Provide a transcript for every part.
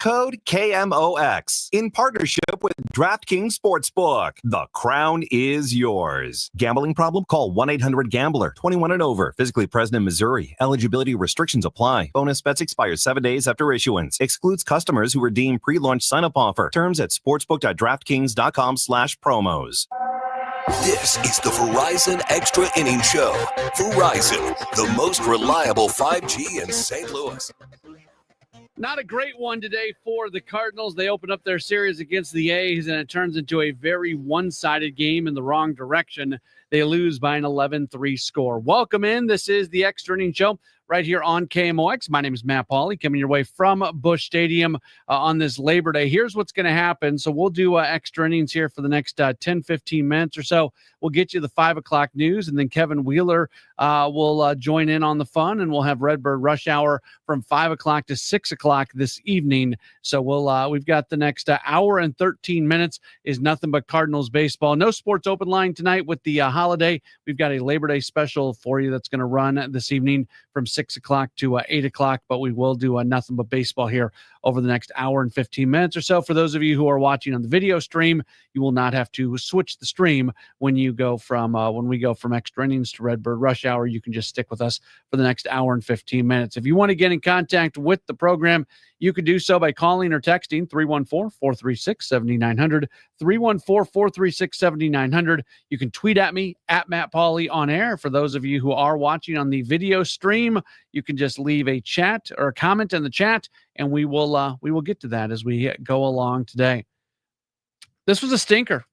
Code KMOX in partnership with DraftKings Sportsbook. The crown is yours. Gambling problem? Call 1-800-GAMBLER. 21 and over. Physically present in Missouri. Eligibility restrictions apply. Bonus bets expire 7 days after issuance. Excludes customers who redeem pre-launch sign-up offer. Terms at sportsbook.draftkings.com/promos. This is the Verizon Extra Innings Show. Verizon, the most reliable 5G in St. Louis. Not a great one today for the Cardinals. They open up their series against the A's, and it turns into a very one-sided game in the wrong direction. They lose by an 11-3 score. Welcome in. This is the Extra Innings Show right here on KMOX. My name is Matt Pauley, coming your way from Busch Stadium on this Labor Day. Here's what's going to happen. So we'll do extra innings here for the next 10, 15 minutes or so. We'll get you the 5 o'clock news, and then Kevin Wheeler will join in on the fun, and we'll have Redbird Rush Hour from 5 o'clock to 6 o'clock this evening. So we've got the next hour and 13 minutes is nothing but Cardinals baseball. No sports open line tonight with the holiday. We've got a Labor Day special for you that's going to run this evening from 6 o'clock to 8 o'clock, but we will do nothing but baseball here over the next hour and 15 minutes or so. For those of you who are watching on the video stream, you will not have to switch the stream when we go from Extra Innings to Redbird Rush Hour. You can just stick with us for the next hour and 15 minutes. If you want to get in contact with the program, you can do so by calling or texting 314-436-7900, 314-436-7900. You can tweet at me at Matt Pauley on air. For those of you who are watching on the video stream, you can just leave a chat or a comment in the chat, and we will get to that as we go along today. This was a stinker.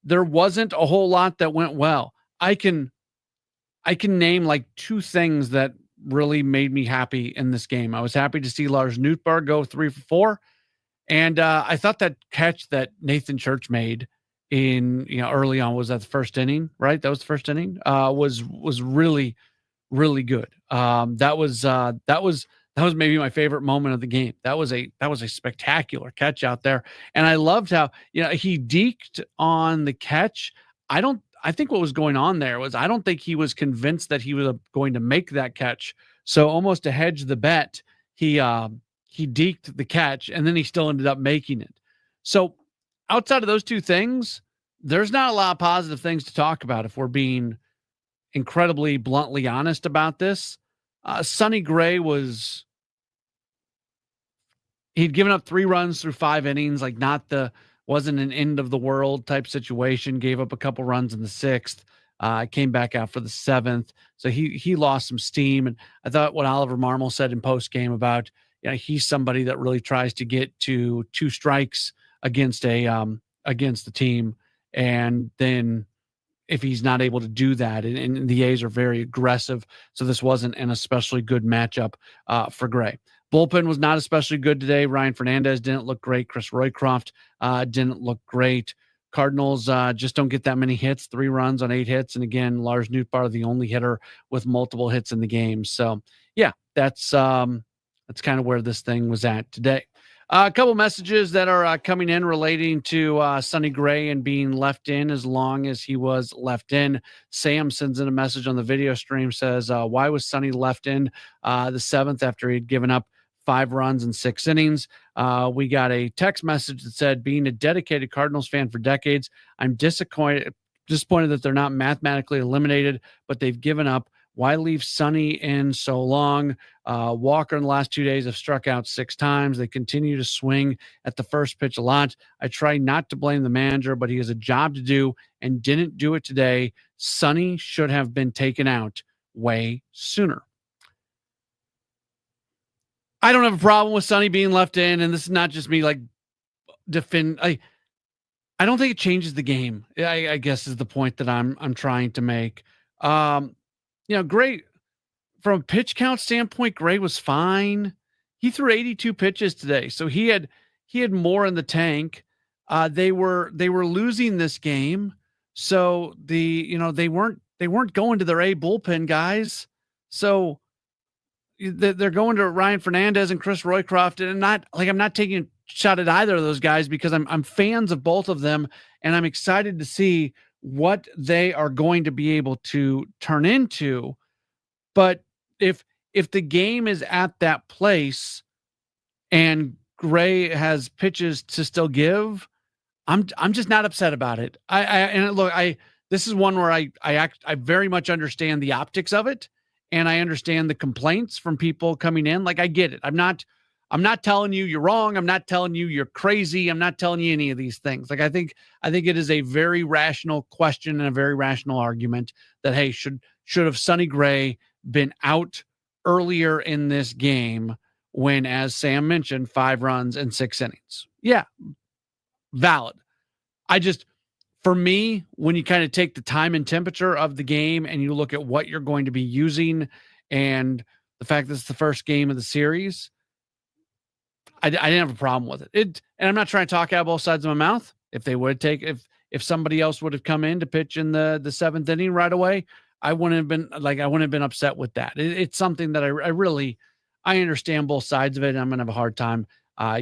There wasn't a whole lot that went well. I can name like two things that really made me happy in this game. I was happy to see Lars Nootbaar go 3 for 4. And I thought that catch that Nathan Church made in, early on, was that the first inning, right? That was the first inning, was really, really good. That was maybe my favorite moment of the game. That was a spectacular catch out there. And I loved how, he deked on the catch. I think what was going on there was, I don't think he was convinced that he was going to make that catch. So almost to hedge the bet, he deked the catch, and then he still ended up making it. So outside of those two things, there's not a lot of positive things to talk about if we're being incredibly bluntly honest about this. Sonny Gray he'd given up 3 runs through 5 innings, wasn't an end of the world type situation. Gave up a couple runs in the 6th, came back out for the 7th. So he lost some steam. And I thought what Oliver Marmol said in post game about, he's somebody that really tries to get to 2 strikes against the team. And then if he's not able to do that, and the A's are very aggressive. So this wasn't an especially good matchup for Gray. Bullpen was not especially good today. Ryan Fernandez didn't look great. Chris Roycroft didn't look great. Cardinals just don't get that many hits, 3 runs on 8 hits. And again, Lars Nootbaar, the only hitter with multiple hits in the game. So yeah, that's kind of where this thing was at today. A couple messages that are coming in relating to Sonny Gray and being left in as long as he was left in. Sam sends in a message on the video stream, says, why was Sonny left in the 7th after he'd given up 5 runs in 6 innings? We got a text message that said, being a dedicated Cardinals fan for decades, I'm disappointed that they're not mathematically eliminated, but they've given up. Why leave Sonny in so long? Walker in the last 2 days have struck out 6 times. They continue to swing at the first pitch a lot. I try not to blame the manager, but he has a job to do and didn't do it today. Sonny should have been taken out way sooner. I don't have a problem with Sonny being left in, and this is not just me defend. I don't think it changes the game. I guess is the point that I'm trying to make. Gray, from a pitch count standpoint, Gray was fine. He threw 82 pitches today, so he had more in the tank. They were losing this game, so they weren't going to their A bullpen guys. So they're going to Ryan Fernandez and Chris Roycroft, and I'm not taking a shot at either of those guys because I'm fans of both of them, and I'm excited to see what they are going to be able to turn into. But if the game is at that place and Gray has pitches to still give, I'm just not upset about it. This is one where I very much understand the optics of it, and I understand the complaints from people coming in. Like, I get it. I'm not telling you you're wrong. I'm not telling you you're crazy. I'm not telling you any of these things. Like, I think it is a very rational question and a very rational argument that, hey, should have Sonny Gray been out earlier in this game when, as Sam mentioned, 5 runs and 6 innings? Yeah, valid. For me, when you kind of take the time and temperature of the game and you look at what you're going to be using and the fact that it's the first game of the series, I didn't have a problem with it. And I'm not trying to talk out both sides of my mouth. If they would take, if somebody else would have come in to pitch in the 7th inning right away, I wouldn't have been upset with that. It's something that I understand both sides of it. And I'm going to have a hard time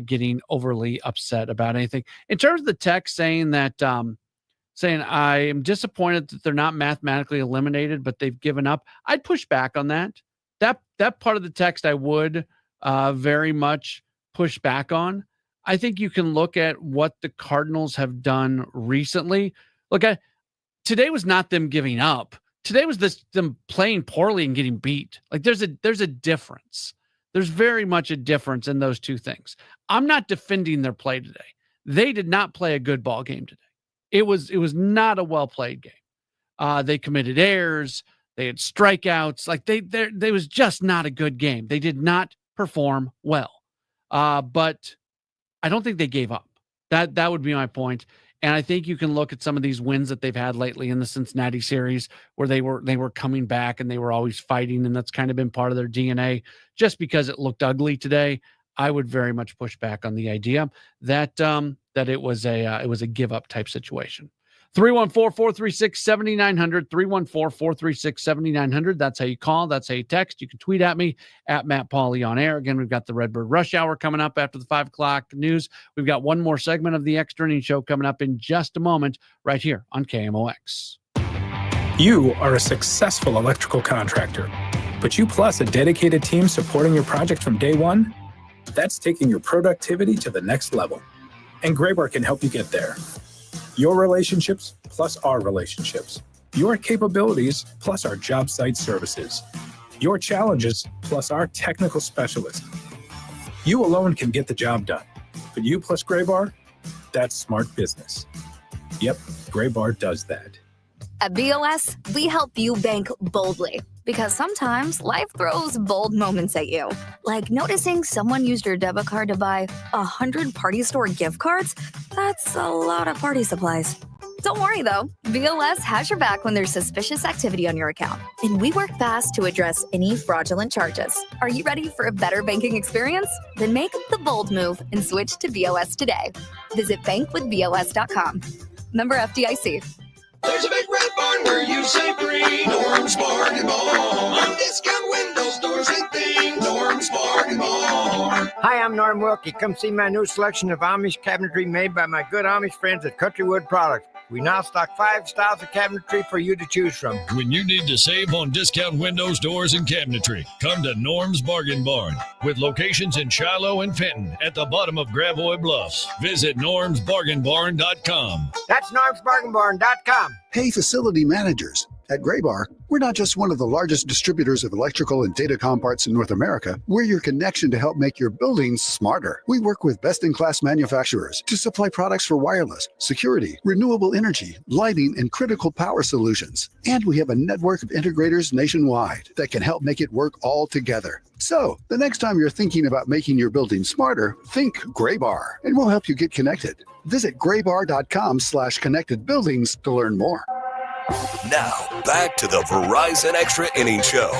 getting overly upset about anything. In terms of the text saying that, saying I am disappointed that they're not mathematically eliminated, but they've given up, I'd push back on that. That part of the text I would very much push back on. I think you can look at what the Cardinals have done recently. Look, today was not them giving up. Today was them playing poorly and getting beat. Like, there's a difference. There's very much a difference in those two things. I'm not defending their play today. They did not play a good ball game today. It was not a well-played game. They committed errors. They had strikeouts. Like, they was just not a good game. They did not perform well. But I don't think they gave up. That would be my point. And I think you can look at some of these wins that they've had lately in the Cincinnati series where they were coming back and they were always fighting, and that's kind of been part of their DNA. Just because it looked ugly today, I would very much push back on the idea that it was a give up type situation. 314-436-7900, 314-436-7900. That's how you call. That's how you text. You can tweet at me at Matt Pauley on air. Again, we've got the Redbird Rush Hour coming up after the 5 o'clock news. We've got one more segment of the Extra Innings Show coming up in just a moment right here on KMOX. You are a successful electrical contractor, but you plus a dedicated team supporting your project from day one? That's taking your productivity to the next level. And Graybar can help you get there. Your relationships plus our relationships. Your capabilities plus our job site services. Your challenges plus our technical specialists. You alone can get the job done, but you plus Graybar, that's smart business. Yep, Graybar does that. At BOS, we help you bank boldly, because sometimes life throws bold moments at you. Like noticing someone used your debit card to buy 100 party store gift cards. That's a lot of party supplies. Don't worry though, BOS has your back when there's suspicious activity on your account. And we work fast to address any fraudulent charges. Are you ready for a better banking experience? Then make the bold move and switch to BOS today. Visit bankwithbos.com. Member FDIC. There's a big red barn where you save green. Norm's Bargain Barn. On discount windows, doors, and things. Norm's Bargain Barn. Hi, I'm Norm Wilkie. Come see my new selection of Amish cabinetry made by my good Amish friends at Countrywood Products. We now stock 5 styles of cabinetry for you to choose from. When you need to save on discount windows, doors, and cabinetry, come to Norm's Bargain Barn. With locations in Shiloh and Fenton at the bottom of Gravois Bluffs. Visit normsbargainbarn.com. That's normsbargainbarn.com. Hey, facility managers. At Graybar, we're not just one of the largest distributors of electrical and datacom parts in North America. We're your connection to help make your buildings smarter. We work with best-in-class manufacturers to supply products for wireless, security, renewable energy, lighting, and critical power solutions. And we have a network of integrators nationwide that can help make it work all together. So, the next time you're thinking about making your building smarter, think Graybar, and we'll help you get connected. Visit graybar.com/connectedbuildings to learn more. Now, back to the Verizon Extra Innings Show.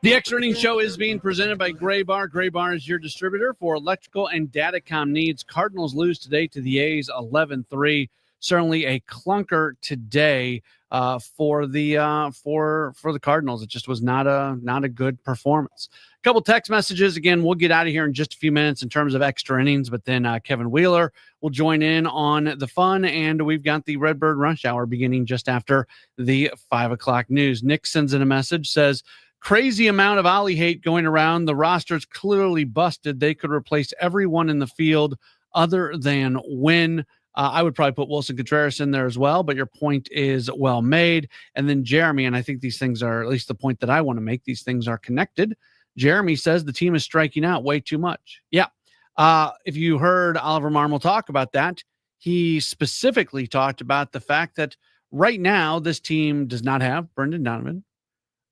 The Extra Innings Show is being presented by Graybar. Graybar is your distributor for electrical and datacom needs. Cardinals lose today to the A's 11-3. Certainly a clunker today for the Cardinals. It just was not a good performance. A couple text messages. Again, we'll get out of here in just a few minutes in terms of extra innings, but then Kevin Wheeler will join in on the fun, and we've got the Redbird Rush Hour beginning just after the 5 o'clock news. Nick sends in a message, says, Crazy amount of Ollie hate going around. The roster's clearly busted. They could replace everyone in the field other than Wynn. I would probably put Wilson Contreras in there as well, but your point is well made. And then Jeremy, and I think these things are, at least the point that I want to make, these things are connected. Jeremy says the team is striking out way too much. Yeah. If you heard Oliver Marmol talk about that, he specifically talked about the fact that right now this team does not have Brendan Donovan.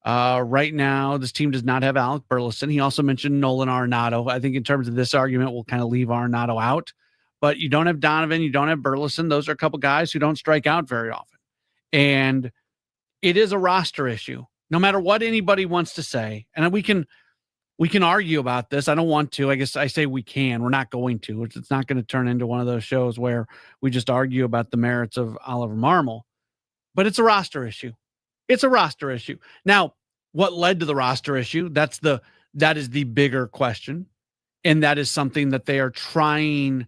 Right now, this team does not have Alec Burleson. He also mentioned Nolan Arenado. I think in terms of this argument, we'll kind of leave Arenado out. But you don't have Donovan, you don't have Burleson. Those are a couple guys who don't strike out very often. And it is a roster issue, no matter what anybody wants to say. And we can argue about this. I don't want to. I guess I say we can. We're not going to. It's not going to turn into one of those shows where we just argue about the merits of Oliver Marmol. But it's a roster issue. It's a roster issue. Now, what led to the roster issue? That is the bigger question. And that is something that they are trying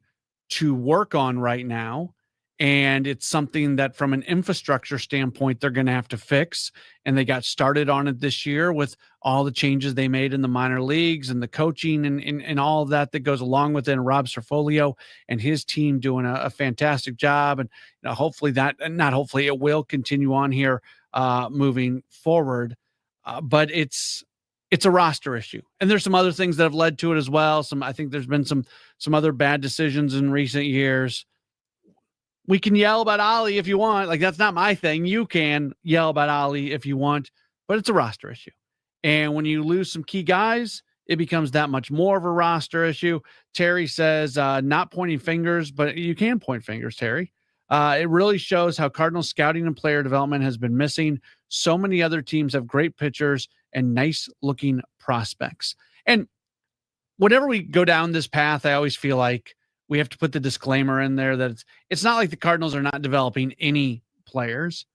to work on right now. And it's something that from an infrastructure standpoint, they're going to have to fix. And they got started on it this year with all the changes they made in the minor leagues and the coaching and all of that goes along with it. And Rob Cerfolio and his team doing a fantastic job. And hopefully it will continue on here moving forward. But it's a roster issue. And there's some other things that have led to it as well. I think there's been some other bad decisions in recent years. We can yell about Ollie if you want. Like, that's not my thing. You can yell about Ollie if you want, but it's a roster issue. And when you lose some key guys, it becomes that much more of a roster issue. Terry says, not pointing fingers, but you can point fingers, Terry. It really shows how Cardinals scouting and player development has been missing. So many other teams have great pitchers and nice looking prospects. And whenever we go down this path, I always feel like we have to put the disclaimer in there that it's not like the Cardinals are not developing any players.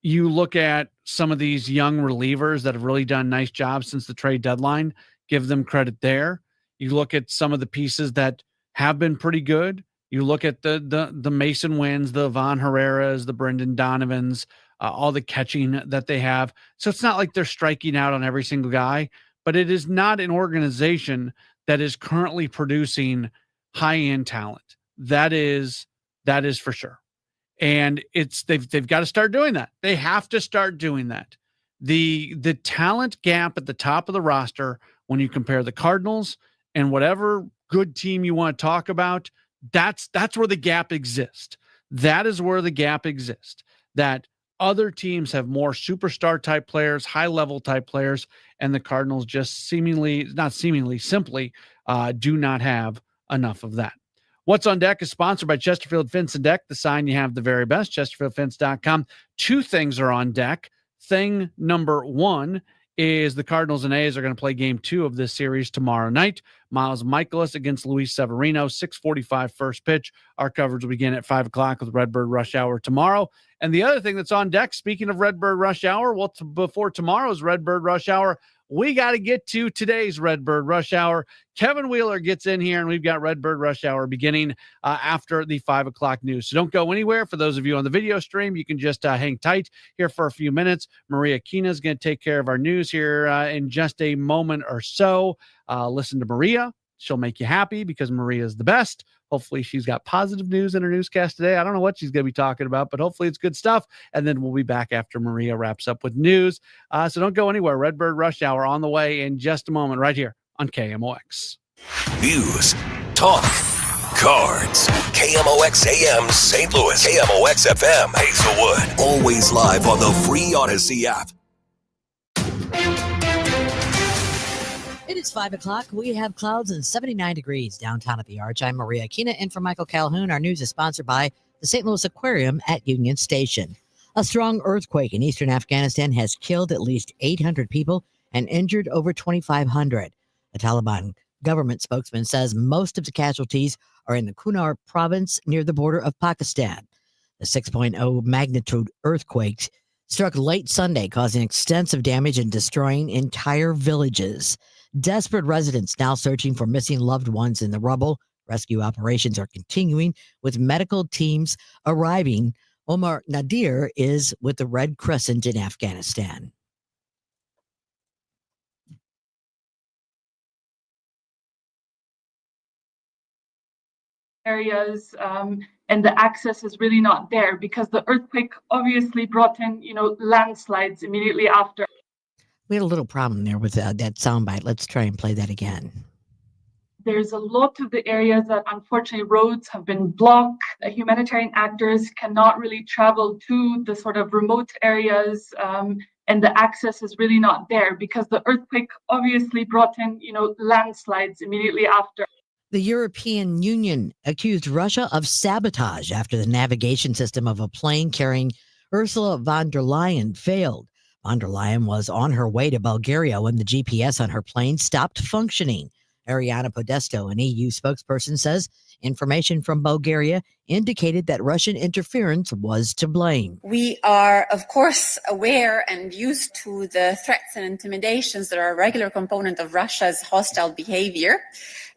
You look at some of these young relievers that have really done nice jobs since the trade deadline, give them credit there. You look at some of the pieces that have been pretty good. You look at the Mason Wynns, the Von Herreras, the Brendan Donovans, all the catching that they have. So it's not like they're striking out on every single guy, but it is not an organization that is currently producing high-end talent. That is for sure. And they've got to start doing that. They have to start doing that. The talent gap at the top of the roster, when you compare the Cardinals and whatever good team you want to talk about, that's where the gap exists. That is where the gap exists. That other teams have more superstar type players, high level type players, and the Cardinals just simply do not have enough of that. What's on Deck is sponsored by Chesterfield Fence and Deck, the sign you have the very best, chesterfieldfence.com. Two things are on deck. Thing number one is the Cardinals and A's are going to play game 2 of this series tomorrow night. Miles Michaelis against Luis Severino, 6:45 first pitch. Our coverage will begin at 5 o'clock with Redbird Rush Hour tomorrow. And the other thing that's on deck, speaking of Redbird Rush Hour, well, before tomorrow's Redbird Rush Hour, we got to get to today's Redbird Rush Hour. Kevin Wheeler gets in here, and we've got Redbird Rush Hour beginning after the 5 o'clock news. So don't go anywhere. For those of you on the video stream, you can just hang tight here for a few minutes. Maria Kina is going to take care of our news here in just a moment or so. Listen to Maria. She'll make you happy because Maria is the best. Hopefully she's got positive news in her newscast today. I don't know what she's going to be talking about, but hopefully it's good stuff. And then we'll be back after Maria wraps up with news. So don't go anywhere. Redbird Rush Hour on the way in just a moment right here on KMOX. News, talk, cards. KMOX AM St. Louis. KMOX FM Hazelwood. Always live on the free Odyssey app. It is 5 o'clock. We have clouds and 79 degrees downtown at the Arch. I'm Maria Kina, in for Michael Calhoun. Our news is sponsored by the St. Louis Aquarium at Union Station. A strong earthquake in eastern Afghanistan has killed at least 800 people and injured over 2,500. A Taliban government spokesman says most of the casualties are in the Kunar province near the border of Pakistan. The 6.0 magnitude earthquake struck late Sunday, causing extensive damage and destroying entire villages. Desperate residents now searching for missing loved ones in the rubble. Rescue operations are continuing with medical teams arriving. Omar Nadir is with the Red Crescent in Afghanistan. areas, and the access is really not there because the earthquake obviously brought in, landslides immediately after. We had a little problem there with that soundbite. Let's try and play that again. There's a lot of the areas that unfortunately roads have been blocked. Humanitarian actors cannot really travel to the sort of remote areas, and the access is really not there because the earthquake obviously brought in, landslides immediately after. The European Union accused Russia of sabotage after the navigation system of a plane carrying Ursula von der Leyen failed. Von der Leyen was on her way to Bulgaria when the GPS on her plane stopped functioning. Ariana Podesto, an EU spokesperson, says information from Bulgaria indicated that Russian interference was to blame. We are, of course, aware and used to the threats and intimidations that are a regular component of Russia's hostile behavior.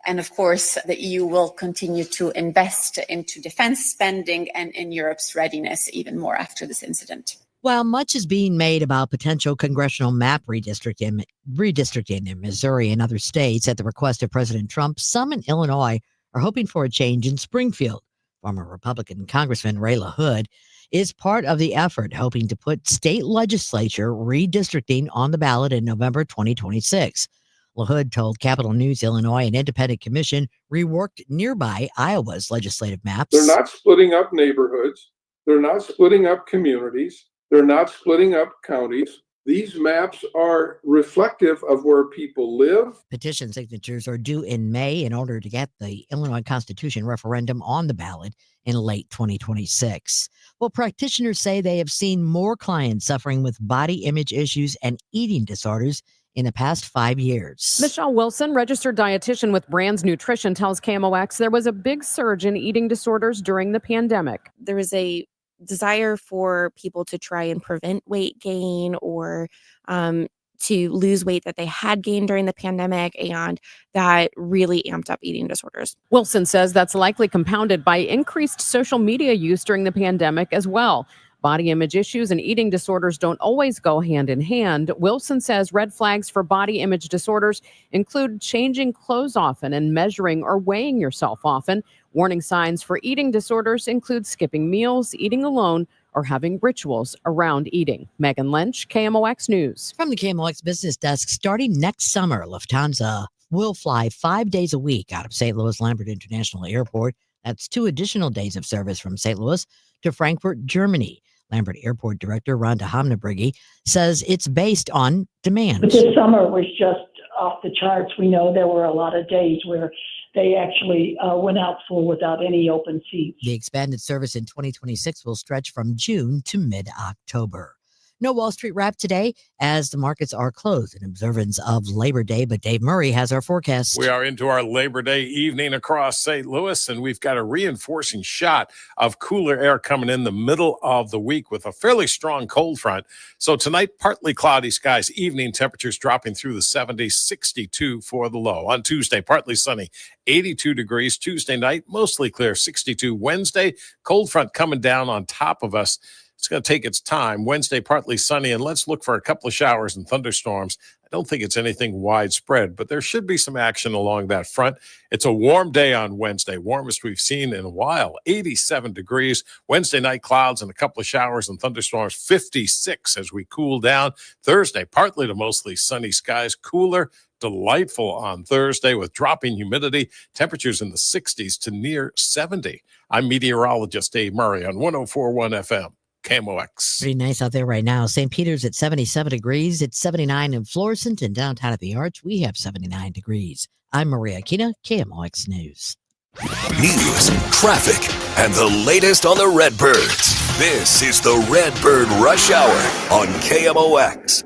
And of course, the EU will continue to invest into defense spending and in Europe's readiness even more after this incident. While much is being made about potential congressional map redistricting in Missouri and other states at the request of President Trump, some in Illinois are hoping for a change in Springfield. Former Republican Congressman Ray LaHood is part of the effort, hoping to put state legislature redistricting on the ballot in November 2026. LaHood told Capitol News Illinois an independent commission reworked nearby Iowa's legislative maps. They're not splitting up neighborhoods. They're not splitting up communities. They're not splitting up counties. These maps are reflective of where people live. Petition signatures are due in May in order to get the Illinois Constitution referendum on the ballot in late 2026. Well, practitioners say they have seen more clients suffering with body image issues and eating disorders in the past 5 years. Michelle Wilson, registered dietitian with Brands Nutrition, tells KMOX there was a big surge in eating disorders during the pandemic. There was a desire for people to try and prevent weight gain or to lose weight that they had gained during the pandemic, and that really amped up eating disorders. Wilson says that's likely compounded by increased social media use during the pandemic as well. Body image issues and eating disorders don't always go hand in hand. Wilson says red flags for body image disorders include changing clothes often and measuring or weighing yourself often. Warning signs for eating disorders include skipping meals, eating alone, or having rituals around eating. Megan Lynch, KMOX News. From the KMOX Business Desk, starting next summer, Lufthansa will fly 5 days a week out of St. Louis Lambert International Airport. That's 2 additional days of service from St. Louis to Frankfurt, Germany. Lambert Airport Director Rhonda Hamnabrigi says it's based on demand. But this summer was just off the charts. We know there were a lot of days where they actually went out full without any open seats. The expanded service in 2026 will stretch from June to mid-October. No Wall Street wrap today as the markets are closed in observance of Labor Day, but Dave Murray has our forecast. We are into our Labor Day evening across St. Louis, and we've got a reinforcing shot of cooler air coming in the middle of the week with a fairly strong cold front. So tonight, partly cloudy skies, evening temperatures dropping through the 70s, 62 for the low. On Tuesday, partly sunny, 82 degrees. Tuesday night, mostly clear, 62. Wednesday, cold front coming down on top of us. It's going to take its time. Wednesday, partly sunny, and let's look for a couple of showers and thunderstorms. I don't think it's anything widespread, but there should be some action along that front. It's a warm day on Wednesday, warmest we've seen in a while, 87 degrees. Wednesday night, clouds and a couple of showers and thunderstorms, 56 as we cool down. Thursday, partly to mostly sunny skies, cooler, delightful on Thursday with dropping humidity, temperatures in the 60s to near 70. I'm meteorologist Dave Murray on 104.1 FM. KMOX. Pretty nice out there right now. St. Peter's at 77 degrees. It's 79 in Florissant, and downtown at the Arch, we have 79 degrees. I'm Maria Aquina, KMOX News. News, traffic, and the latest on the Redbirds. This is the Redbird Rush Hour on KMOX.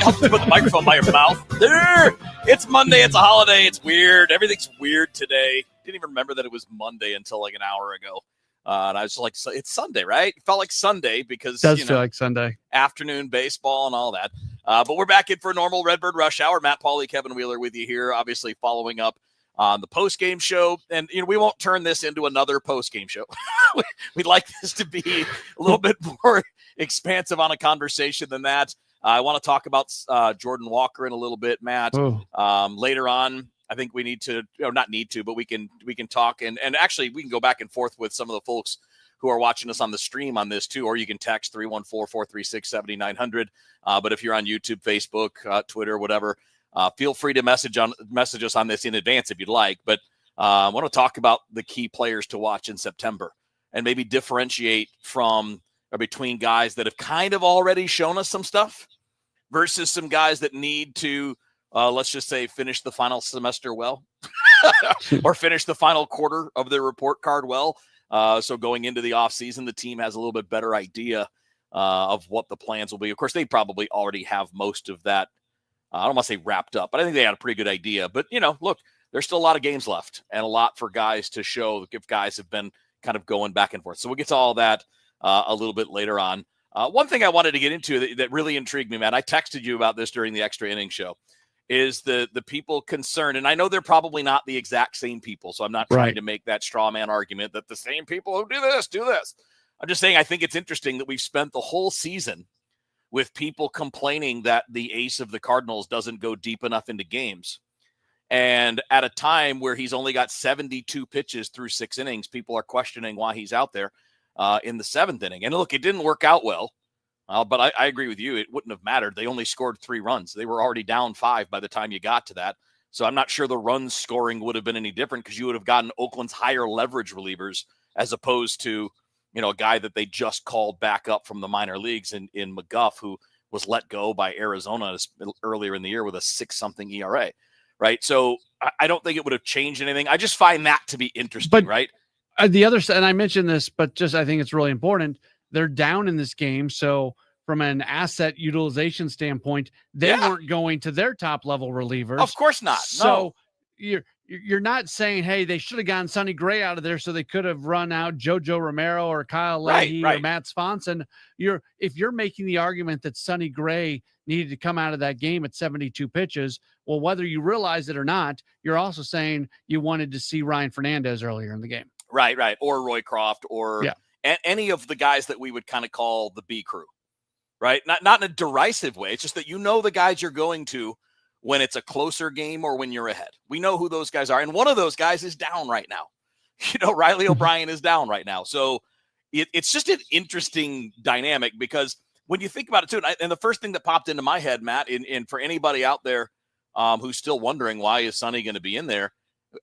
Help you put the microphone by your mouth. There! It's Monday. It's a holiday. It's weird. Everything's weird today. Didn't even remember that it was Monday until like an hour ago. And I was just like, it's Sunday, right? It felt like Sunday because, it does feel like Sunday. Afternoon baseball and all that. But we're back in for a normal Redbird Rush Hour. Matt Pauley, Kevin Wheeler with you here, obviously following up on the post-game show. And, we won't turn this into another post-game show. We'd like this to be a little bit more expansive on a conversation than that. I want to talk about Jordan Walker in a little bit, Matt. Later on, I think we need to, not need to, but we can talk. And actually, we can go back and forth with some of the folks who are watching us on the stream on this too, or you can text 314-436-7900. But if you're on YouTube, Facebook, Twitter, whatever, feel free to message us on this in advance if you'd like. But I want to talk about the key players to watch in September and maybe differentiate from or between guys that have kind of already shown us some stuff versus some guys that need to, let's just say, finish the final semester well or finish the final quarter of their report card well. So going into the offseason, the team has a little bit better idea of what the plans will be. Of course, they probably already have most of that. I don't want to say wrapped up, but I think they had a pretty good idea. But, look, there's still a lot of games left and a lot for guys to show if guys have been kind of going back and forth. So we'll get to all that a little bit later on. One thing I wanted to get into that really intrigued me, Matt, I texted you about this during the Extra Innings Show, is the people concerned. And I know they're probably not the exact same people, so I'm not trying to make that straw man argument that the same people who do this. I'm just saying I think it's interesting that we've spent the whole season with people complaining that the ace of the Cardinals doesn't go deep enough into games. And at a time where he's only got 72 pitches through 6 innings, people are questioning why he's out there in the 7th inning. And look, it didn't work out well, but I agree with you. It wouldn't have mattered. They only scored 3 runs. They were already down 5 by the time you got to that. So I'm not sure the run scoring would have been any different because you would have gotten Oakland's higher leverage relievers as opposed to, a guy that they just called back up from the minor leagues in McGuff, who was let go by Arizona earlier in the year with a 6-something ERA. Right. So I don't think it would have changed anything. I just find that to be interesting. Right. The other side, and I mentioned this, but just I think it's really important. They're down in this game. So from an asset utilization standpoint, they weren't going to their top level relievers. Of course not. So you're not saying, hey, they should have gotten Sonny Gray out of there so they could have run out JoJo Romero or Kyle Leahy or Matt Swanson. If you're making the argument that Sonny Gray needed to come out of that game at 72 pitches, well, whether you realize it or not, you're also saying you wanted to see Ryan Fernandez earlier in the game. Right. Or Roy Croft or any of the guys that we would kind of call the B crew, right? Not in a derisive way. It's just that the guys you're going to when it's a closer game or when you're ahead. We know who those guys are. And one of those guys is down right now. Riley O'Brien is down right now. So it's just an interesting dynamic because when you think about it too, and the first thing that popped into my head, Matt, and for anybody out there who's still wondering why is Sonny going to be in there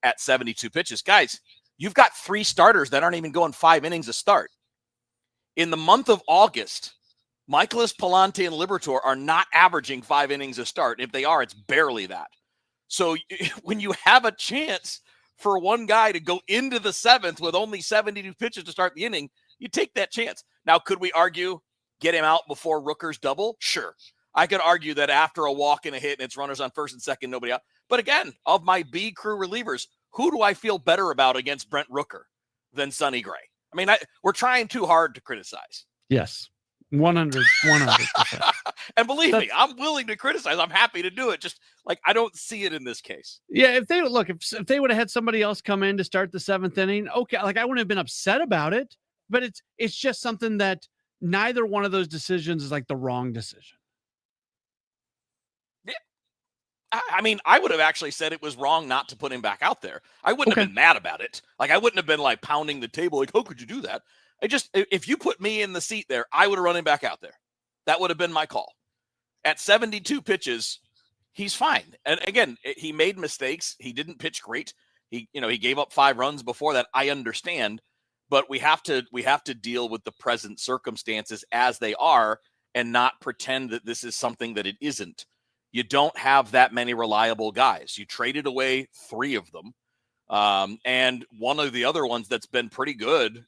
at 72 pitches, guys, you've got 3 starters that aren't even going 5 innings a start. In the month of August, Miklasz, Palante, and Liberatore are not averaging 5 innings a start. If they are, it's barely that. So when you have a chance for one guy to go into the 7th with only 72 pitches to start the inning, you take that chance. Now, could we argue get him out before Rooker's double? Sure. I could argue that after a walk and a hit and it's runners on first and second, nobody out. But again, of my B crew relievers, who do I feel better about against Brent Rooker than Sonny Gray? I mean, we're trying too hard to criticize. Yes. 100%. And believe me, I'm willing to criticize. I'm happy to do it. Just like I don't see it in this case. Yeah, if they would have had somebody else come in to start the 7th inning, okay, like I wouldn't have been upset about it, but it's just something that neither one of those decisions is like the wrong decision. Yeah. I mean, I would have actually said it was wrong not to put him back out there. I wouldn't have been mad about it. Like I wouldn't have been like pounding the table like, how could you do that? If you put me in the seat there, I would have run him back out there. That would have been my call. At 72 pitches, he's fine. And again, he made mistakes. He didn't pitch great. He gave up 5 runs before that. I understand, but we have to deal with the present circumstances as they are and not pretend that this is something that it isn't. You don't have that many reliable guys. You traded away 3 of them. And one of the other ones that's been pretty good,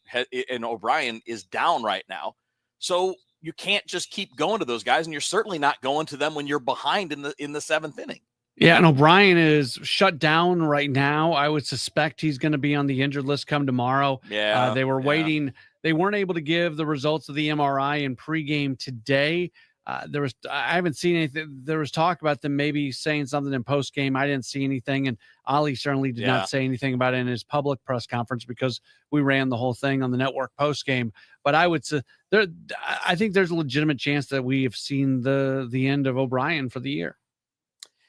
and O'Brien, is down right now. So you can't just keep going to those guys, and you're certainly not going to them when you're behind in the 7th inning. Yeah, and O'Brien is shut down right now. I would suspect he's going to be on the injured list come tomorrow. Yeah, they were waiting. They weren't able to give the results of the MRI in pregame today. I haven't seen anything. There was talk about them maybe saying something in post game. I didn't see anything, and Ali certainly did not say anything about it in his public press conference because we ran the whole thing on the network post game. But I would say I think there's a legitimate chance that we have seen the end of O'Brien for the year.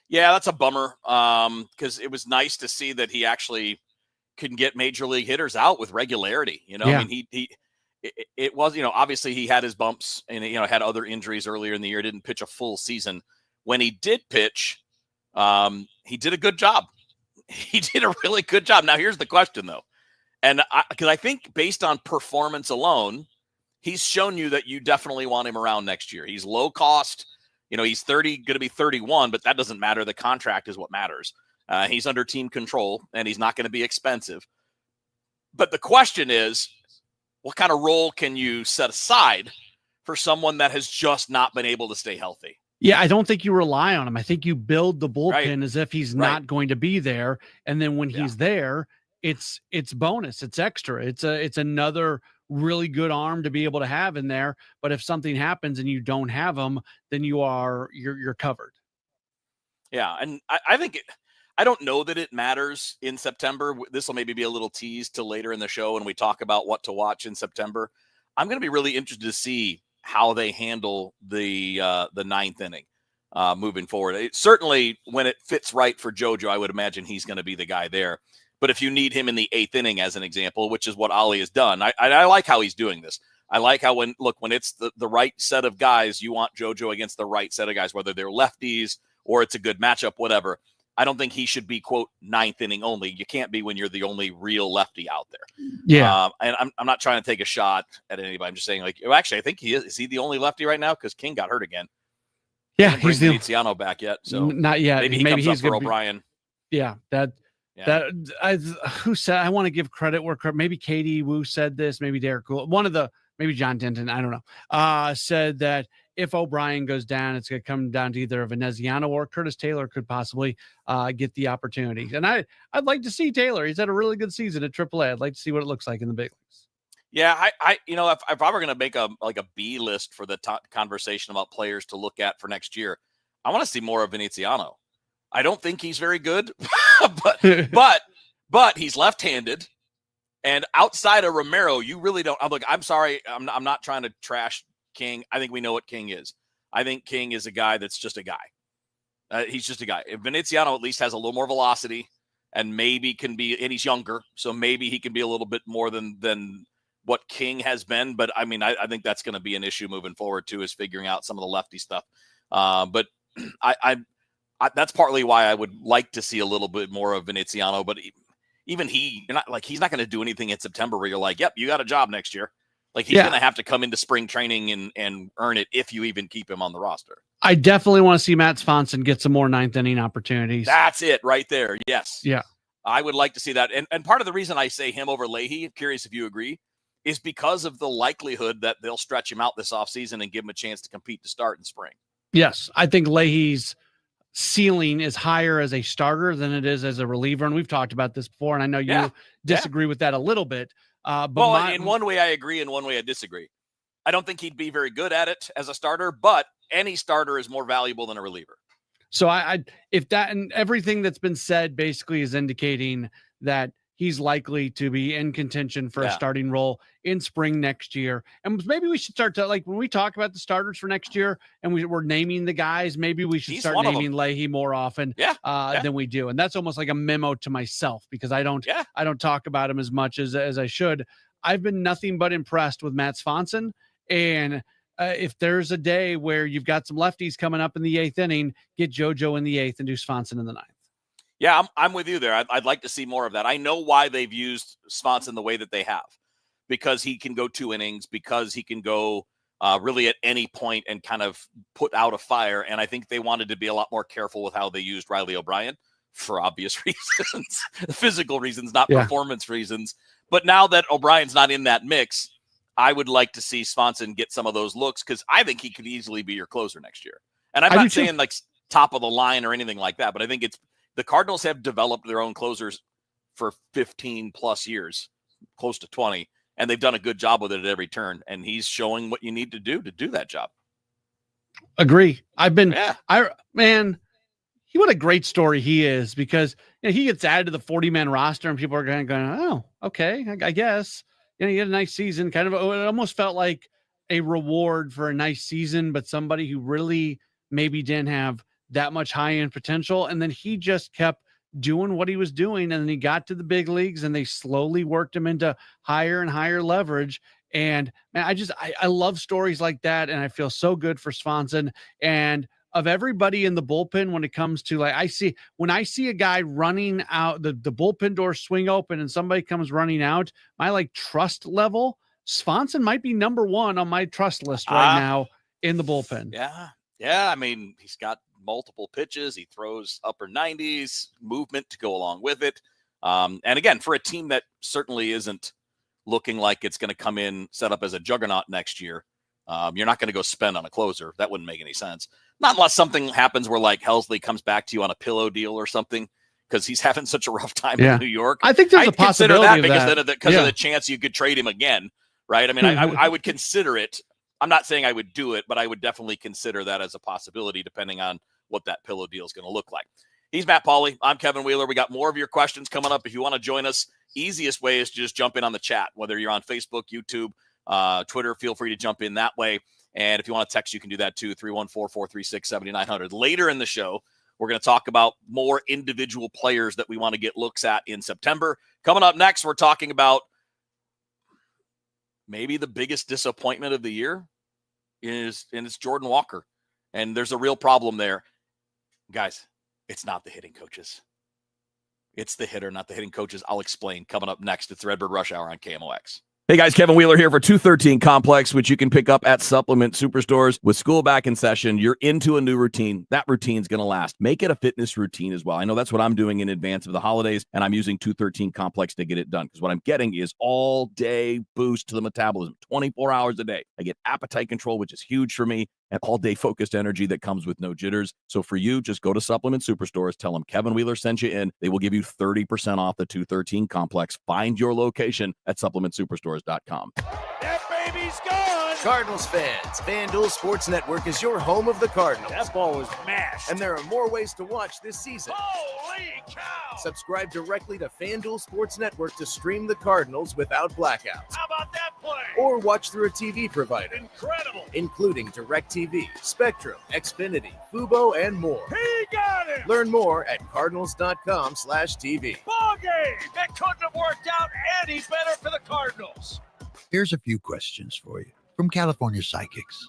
Yeah, that's a bummer because it was nice to see that he actually can get major league hitters out with regularity. I mean, it was, obviously he had his bumps and, had other injuries earlier in the year, didn't pitch a full season. When he did pitch, he did a good job. He did a really good job. Now, here's the question, though. And because I think based on performance alone, he's shown you that you definitely want him around next year. He's low cost. He's going to be 31, but that doesn't matter. The contract is what matters. He's under team control, and he's not going to be expensive. But the question is, what kind of role can you set aside for someone that has just not been able to stay healthy? Yeah, I don't think you rely on him. I think you build the bullpen as if he's not going to be there. And then when he's there, it's bonus. It's extra. It's another really good arm to be able to have in there. But if something happens and you don't have him, then you're covered. Yeah. And I think I don't know that it matters in September. This will maybe be a little tease to later in the show when we talk about what to watch in September. I'm going to be really interested to see how they handle the ninth inning moving forward. Certainly when it fits right for JoJo, I would imagine he's going to be the guy there. But if you need him in the eighth inning, as an example, which is what Ali has done, I like how he's doing this. I like how when it's the right set of guys, you want JoJo against the right set of guys, whether they're lefties or it's a good matchup, whatever. I don't think he should be, quote, ninth inning only. You can't be when you're the only real lefty out there. Yeah. And I'm not trying to take a shot at anybody. I'm just saying, actually, I think he is. Is he the only lefty right now? Because King got hurt again. Yeah, he's the Venetiano back yet. So not yet. Maybe he comes up for O'Brien. Who said? I want to give credit where maybe Katie Wu said this. Maybe Derek Gould. Maybe John Denton. I don't know. Said that if O'Brien goes down, it's going to come down to either a Veneziano or Curtis Taylor could possibly get the opportunity. And I'd like to see Taylor. He's had a really good season at AAA. I'd like to see what it looks like in the big leagues. Yeah, if I were going to make a B list for the conversation about players to look at for next year, I want to see more of Veneziano. I don't think he's very good, but he's left-handed. And outside of Romero, you really don't. I'm sorry. I'm not trying to trash King. I think we know what King is. I think King is a guy that's just a guy. He's just a guy. If Veneziano at least has a little more velocity and maybe can be, and he's younger, so maybe he can be a little bit more than what King has been. But I mean, I think that's going to be an issue moving forward too, is figuring out some of the lefty stuff. But I that's partly why I would like to see a little bit more of Veneziano. But even he's not going to do anything in September where you're like, yep, you got a job next year. Like he's going to have to come into spring training and earn it if you even keep him on the roster. I definitely want to see Matt Swanson get some more ninth inning opportunities. That's it right there. Yes. Yeah. I would like to see that. And part of the reason I say him over Leahy, curious if you agree, is because of the likelihood that they'll stretch him out this offseason and give him a chance to compete to start in spring. Yes. I think Leahy's ceiling is higher as a starter than it is as a reliever. And we've talked about this before, and I know you disagree with that a little bit. But in one way I agree, in one way I disagree. I don't think he'd be very good at it as a starter, but any starter is more valuable than a reliever. So if that and everything that's been said basically is indicating that he's likely to be in contention for a starting role in spring next year. And maybe we should start to, when we talk about the starters for next year and we're naming the guys, maybe we should start naming Leahy more often than we do. And that's almost like a memo to myself because I don't talk about him as much as I should. I've been nothing but impressed with Matt Swanson. And if there's a day where you've got some lefties coming up in the eighth inning, get JoJo in the eighth and do Swanson in the ninth. Yeah, I'm with you there. I'd like to see more of that. I know why they've used Swanson the way that they have, because he can go 2 innings, because he can go really at any point and kind of put out a fire. And I think they wanted to be a lot more careful with how they used Riley O'Brien for obvious reasons, physical reasons, not performance reasons. But now that O'Brien's not in that mix, I would like to see Swanson get some of those looks because I think he could easily be your closer next year. And I'm not saying like top of the line or anything like that, but I think the Cardinals have developed their own closers for 15 plus years, close to 20, and they've done a good job with it at every turn. And he's showing what you need to do that job. Agree. What a great story he is, because he gets added to the 40-man roster and people are going, oh, okay, I guess. He had a nice season. Kind of, it almost felt like a reward for a nice season, but somebody who really maybe didn't have that much high-end potential. And then he just kept doing what he was doing. And then he got to the big leagues and they slowly worked him into higher and higher leverage. And man, I love stories like that. And I feel so good for Swanson. And of everybody in the bullpen, when it comes to when I see a guy running out, the bullpen doors swing open and somebody comes running out, my trust level, Swanson might be number one on my trust list right now in the bullpen. Yeah. I mean, he's got multiple pitches. He throws upper 90s, movement to go along with it. And again, for a team that certainly isn't looking like it's going to come in set up as a juggernaut next year, you're not going to go spend on a closer. That wouldn't make any sense. Not unless something happens where Helsley comes back to you on a pillow deal or something, because he's having such a rough time in New York. I think there's a possibility because of the chance you could trade him again, right? I mean, I would consider it. I'm not saying I would do it, but I would definitely consider that as a possibility, depending on what that pillow deal is going to look like. He's Matt Pauley. I'm Kevin Wheeler. We got more of your questions coming up. If you want to join us, easiest way is to just jump in on the chat, whether you're on Facebook, YouTube, Twitter. Feel free to jump in that way. And if you want to text, you can do that too, 314-436-7900. Later in the show, we're going to talk about more individual players that we want to get looks at in September. Coming up next, we're talking about maybe the biggest disappointment of the year it's Jordan Walker. And there's a real problem there. Guys, it's not the hitting coaches. It's the hitter, not the hitting coaches. I'll explain coming up next. It's the Redbird Rush Hour on KMOX. Hey guys, Kevin Wheeler here for 213 Complex, which you can pick up at supplement superstores. With school back in session, you're into a new routine. That routine's going to last. Make it a fitness routine as well. I know that's what I'm doing in advance of the holidays, and I'm using 213 Complex to get it done, because what I'm getting is all-day boost to the metabolism, 24 hours a day. I get appetite control, which is huge for me, and all-day focused energy that comes with no jitters. So for you, just go to Supplement Superstores, tell them Kevin Wheeler sent you in. They will give you 30% off the 213 Complex. Find your location at supplementsuperstores.com. That baby's gone! Cardinals fans, FanDuel Sports Network is your home of the Cardinals. That ball was mashed. And there are more ways to watch this season. Holy cow! Subscribe directly to FanDuel Sports Network to stream the Cardinals without blackouts. How about that play? Or watch through a TV provider. Incredible! Including DirecTV, Spectrum, Xfinity, Fubo, and more. He got it! Learn more at cardinals.com/TV. Ball game! That couldn't have worked out any better for the Cardinals. Here's a few questions for you from California Psychics.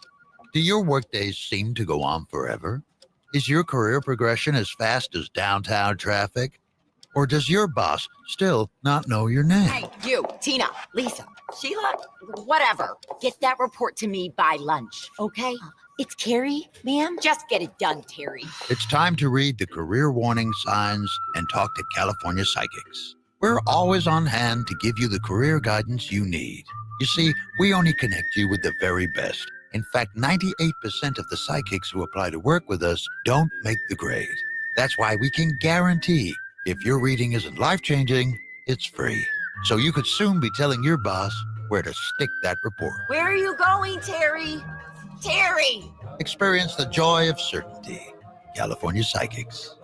Do your workdays seem to go on forever? Is your career progression as fast as downtown traffic? Or does your boss still not know your name? Hey, you, Tina, Lisa, Sheila, whatever. Get that report to me by lunch, okay? It's Carrie, ma'am. Just get it done, Terry. It's time to read the career warning signs and talk to California Psychics. We're always on hand to give you the career guidance you need. You see, we only connect you with the very best. In fact, 98% of the psychics who apply to work with us don't make the grade. That's why we can guarantee if your reading isn't life-changing, it's free. So you could soon be telling your boss where to stick that report. Where are you going, Terry? Terry! Experience the joy of certainty. California Psychics.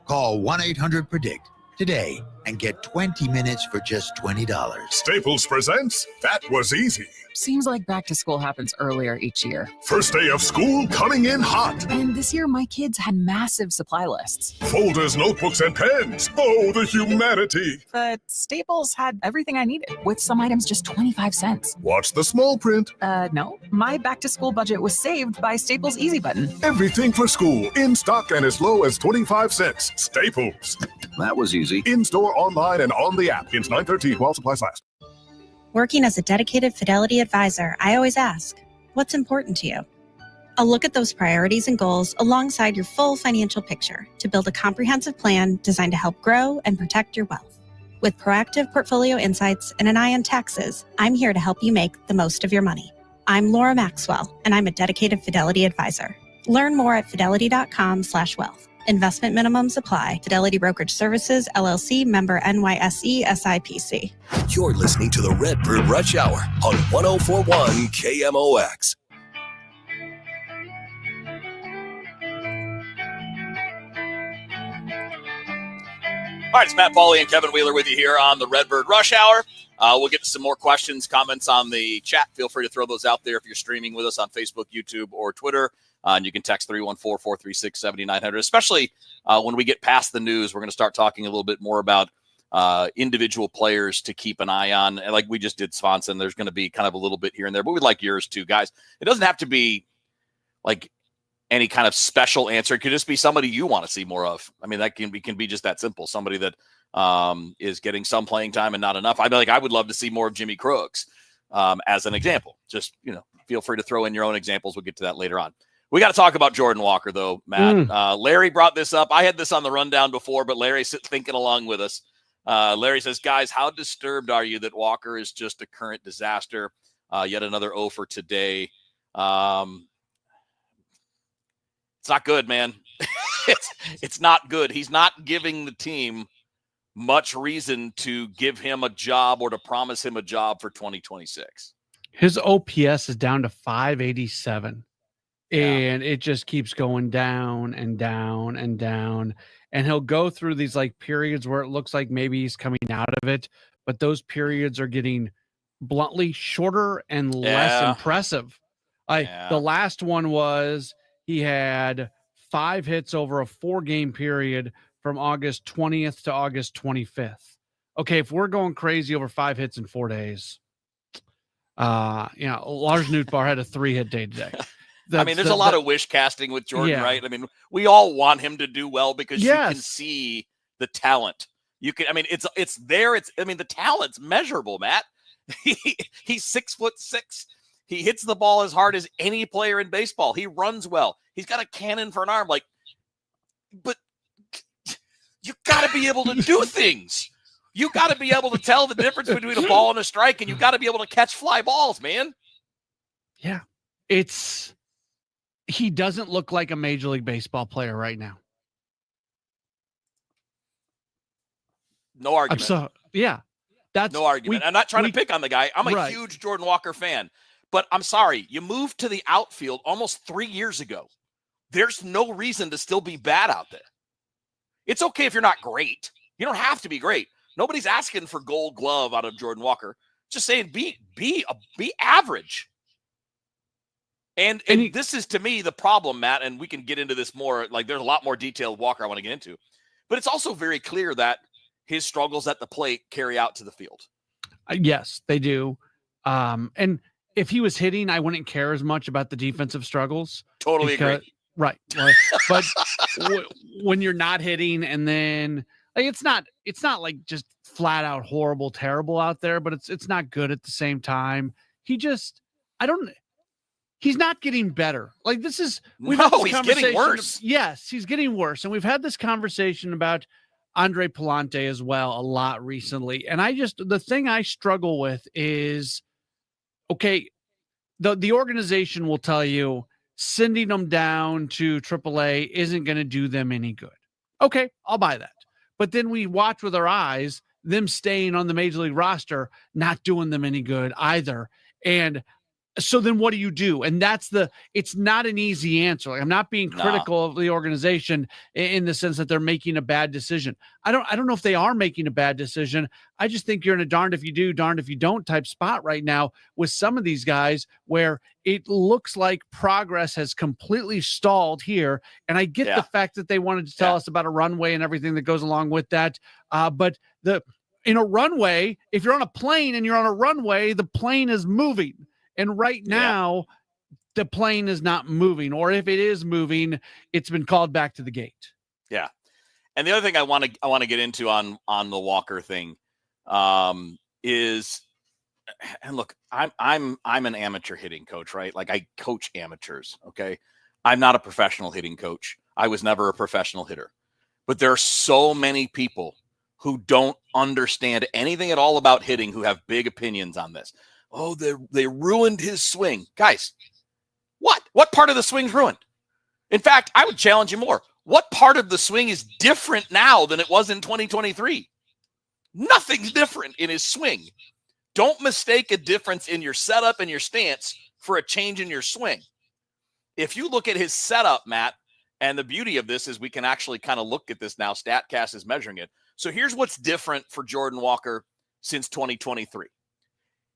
Call 1-800-PREDICT today and get 20 minutes for just $20. Staples presents That Was Easy. Seems like back to school happens earlier each year. First day of school coming in hot. And this year, my kids had massive supply lists. Folders, notebooks, and pens. Oh, the humanity. But Staples had everything I needed, with some items just 25 cents. Watch the small print. No. My back to school budget was saved by Staples Easy Button. Everything for school, in stock and as low as 25 cents. Staples. That was easy. In-store, online, and on the app. Ends 9/13 while supplies last. Working as a dedicated Fidelity advisor, I always ask, what's important to you? I'll look at those priorities and goals alongside your full financial picture to build a comprehensive plan designed to help grow and protect your wealth. With proactive portfolio insights and an eye on taxes, I'm here to help you make the most of your money. I'm Laura Maxwell, and I'm a dedicated Fidelity advisor. Learn more at fidelity.com/wealth. Investment minimums apply. Fidelity Brokerage Services, LLC, member NYSE, SIPC. You're listening to the Redbird Rush Hour on 104.1 KMOX. All right, it's Matt Pauley and Kevin Wheeler with you here on the Redbird Rush Hour. We'll get to some more questions, comments on the chat. Feel free to throw those out there if you're streaming with us on Facebook, YouTube, or Twitter. And you can text 314-436-7900, especially when we get past the news. We're going to start talking a little bit more about individual players to keep an eye on. And like we just did Swanson, there's going to be kind of a little bit here and there, but we'd like yours too, guys. It doesn't have to be like any kind of special answer. It could just be somebody you want to see more of. I mean, that can be just that simple. Somebody that is getting some playing time and not enough. I would love to see more of Jimmy Crooks as an example. Just, feel free to throw in your own examples. We'll get to that later on. We got to talk about Jordan Walker, though, Matt. Larry brought this up. I had this on the rundown before, but Larry's thinking along with us. Larry says, guys, how disturbed are you that Walker is just a current disaster? Yet another O for today. It's not good, man. It's not good. He's not giving the team much reason to give him a job or to promise him a job for 2026. His OPS is down to 587. And it just keeps going down and down and down. And he'll go through these like periods where it looks like maybe he's coming out of it, but those periods are getting bluntly shorter and less impressive. The last one was he had 5 hits over a 4-game period from August 20th to August 25th. Okay, if we're going crazy over 5 hits in 4 days, Lars Nootbaar had a 3-hit day today. There's a lot of wish casting with Jordan, right? I mean, we all want him to do well because you can see the talent. It's there. The talent's measurable, Matt. He's 6'6". He hits the ball as hard as any player in baseball. He runs well. He's got a cannon for an arm. But you got to be able to do things. You got to be able to tell the difference between a ball and a strike, and you got to be able to catch fly balls, man. Yeah, he doesn't look like a Major League Baseball player right now. No argument. That's no argument. I'm not trying to pick on the guy. I'm a huge Jordan Walker fan, but I'm sorry. You moved to the outfield almost 3 years ago. There's no reason to still be bad out there. It's okay if you're not great. You don't have to be great. Nobody's asking for Gold Glove out of Jordan Walker. Just saying, be average. And this is, to me, the problem, Matt, and we can get into this more. Like, there's a lot more detailed Walker I want to get into. But it's also very clear that his struggles at the plate carry out to the field. Yes, they do. And if he was hitting, I wouldn't care as much about the defensive struggles. Totally agree. Right. But when you're not hitting, and then it's not like just flat out horrible, terrible out there, but it's not good at the same time. He's not getting better. Like he's getting worse. Yes, he's getting worse. And we've had this conversation about Andre Palante as well a lot recently. And the thing I struggle with is, okay, the organization will tell you sending them down to AAA isn't going to do them any good. Okay, I'll buy that. But then we watch with our eyes them staying on the Major League roster, not doing them any good either. And so then what do you do? And it's not an easy answer. Like, I'm not being critical of the organization in the sense that they're making a bad decision. I don't know if they are making a bad decision. I just think you're in a darned if you do, darned if you don't type spot right now with some of these guys where it looks like progress has completely stalled here. And I get the fact that they wanted to tell us about a runway and everything that goes along with that. But in a runway, if you're on a plane and you're on a runway, the plane is moving. And right now, the plane is not moving, or if it is moving, it's been called back to the gate. Yeah, and the other thing I want to get into on the Walker thing is, and look, I'm an amateur hitting coach, right? Like, I coach amateurs. Okay, I'm not a professional hitting coach. I was never a professional hitter, but there are so many people who don't understand anything at all about hitting who have big opinions on this. Oh, they ruined his swing. Guys, what part of the swing's ruined? In fact, I would challenge you more. What part of the swing is different now than it was in 2023? Nothing's different in his swing. Don't mistake a difference in your setup and your stance for a change in your swing. If you look at his setup, Matt, and the beauty of this is we can actually kind of look at this now. StatCast is measuring it. So here's what's different for Jordan Walker since 2023.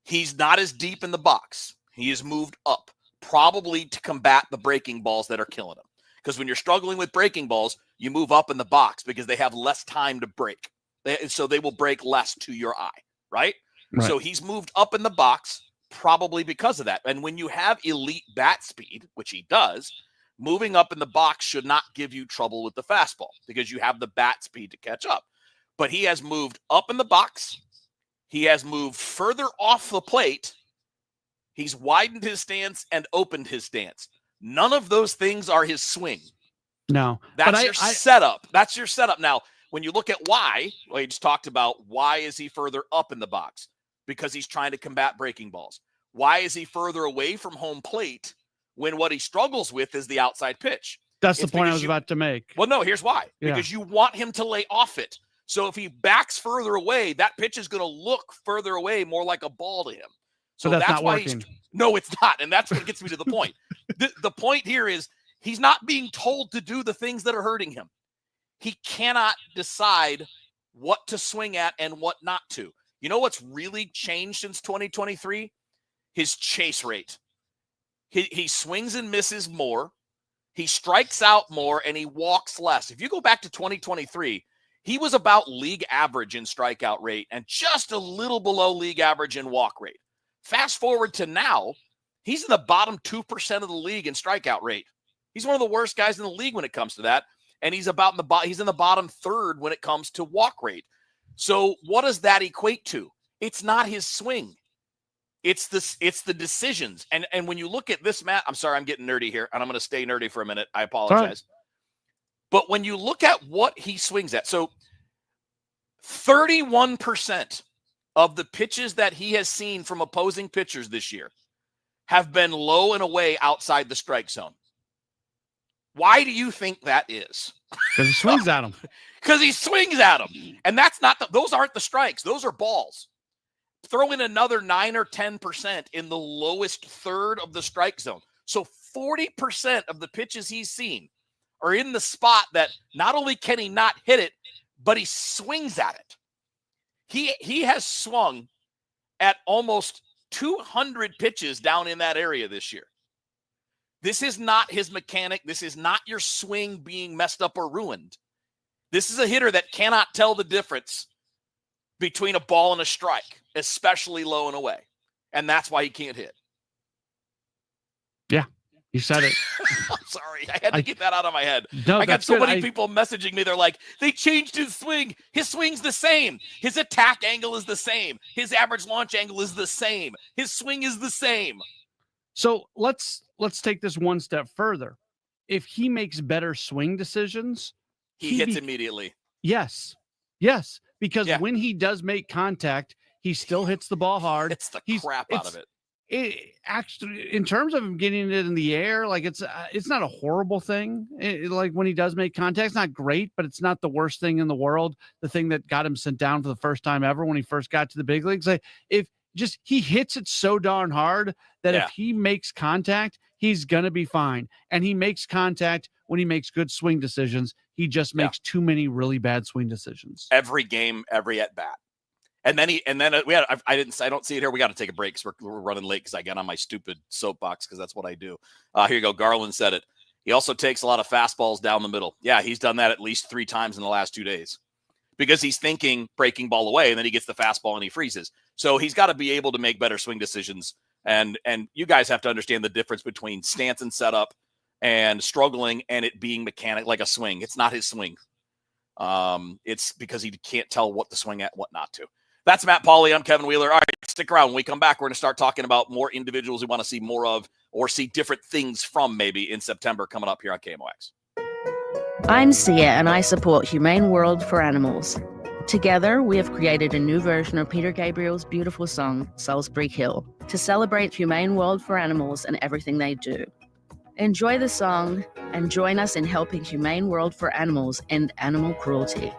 He's not as deep in the box. He has moved up, probably to combat the breaking balls that are killing him. Because when you're struggling with breaking balls, you move up in the box because they have less time to break. So they will break less to your eye, right? So he's moved up in the box probably because of that. And when you have elite bat speed, which he does, moving up in the box should not give you trouble with the fastball because you have the bat speed to catch up. But he has moved up in the box. He has moved further off the plate. He's widened his stance and opened his stance. None of those things are his swing. No. That's your setup. That's your setup. Now, when you look at why, well, you just talked about why is he further up in the box? Because he's trying to combat breaking balls. Why is he further away from home plate when what he struggles with is the outside pitch? That's the point I was about to make. Well, no, here's why. Because you want him to lay off it. So if he backs further away, that pitch is going to look further away, more like a ball to him. So that's not why working. No, it's not. And that's what gets me to the point. The point here is he's not being told to do the things that are hurting him. He cannot decide what to swing at and what not to. You know what's really changed since 2023? His chase rate. He swings and misses more. He strikes out more and he walks less. If you go back to 2023, he was about league average in strikeout rate and just a little below league average in walk rate. Fast forward to now, he's in the bottom 2% of the league in strikeout rate. He's one of the worst guys in the league when it comes to that. And he's in the bottom third when it comes to walk rate. So what does that equate to? It's not his swing. It's the decisions. And when you look at this, Matt, I'm sorry, I'm getting nerdy here, and I'm going to stay nerdy for a minute. I apologize. Right. But when you look at what he swings at, so 31% of the pitches that he has seen from opposing pitchers this year have been low and away outside the strike zone. Why do you think that is? Because he swings at them. Because he swings at them. And that's not those aren't the strikes. Those are balls. Throw in another 9 or 10% in the lowest third of the strike zone. So 40% of the pitches he's seen are in the spot that not only can he not hit it, but he swings at it. He has swung at almost 200 pitches down in that area this year. This is not his mechanic. This is not your swing being messed up or ruined. This is a hitter that cannot tell the difference between a ball and a strike, especially low and away. And that's why he can't hit. Yeah, you said it. I'm sorry. I had to get that out of my head. No, I got so good. many people messaging me. They're like, they changed his swing. His swing's the same. His attack angle is the same. His average launch angle is the same. His swing is the same. So let's take this one step further. If he makes better swing decisions, he hits immediately. Yes. Because when he does make contact, he still hits the ball hard. It's the crap out of it. It actually, in terms of him getting it in the air, like it's not a horrible thing. Like when he does make contact, it's not great, but it's not the worst thing in the world. The thing that got him sent down for the first time ever when he first got to the big leagues, like he hits it so darn hard that if he makes contact, he's gonna be fine. And he makes contact when he makes good swing decisions. He just makes too many really bad swing decisions. Every game, every at bat. And then I don't see it here. We got to take a break because we're running late because I got on my stupid soapbox because that's what I do. Here you go. Garland said it. He also takes a lot of fastballs down the middle. Yeah, he's done that at least 3 times in the last 2 days because he's thinking breaking ball away and then he gets the fastball and he freezes. So he's got to be able to make better swing decisions. And you guys have to understand the difference between stance and setup and struggling and it being mechanic like a swing. It's not his swing. It's because he can't tell what to swing at, what not to. That's Matt Pauley. I'm Kevin Wheeler. All right, stick around. When we come back, we're going to start talking about more individuals we want to see more of or see different things from maybe in September coming up here on KMOX. I'm Sia, and I support Humane World for Animals. Together, we have created a new version of Peter Gabriel's beautiful song, Salisbury Hill, to celebrate Humane World for Animals and everything they do. Enjoy the song and join us in helping Humane World for Animals end animal cruelty.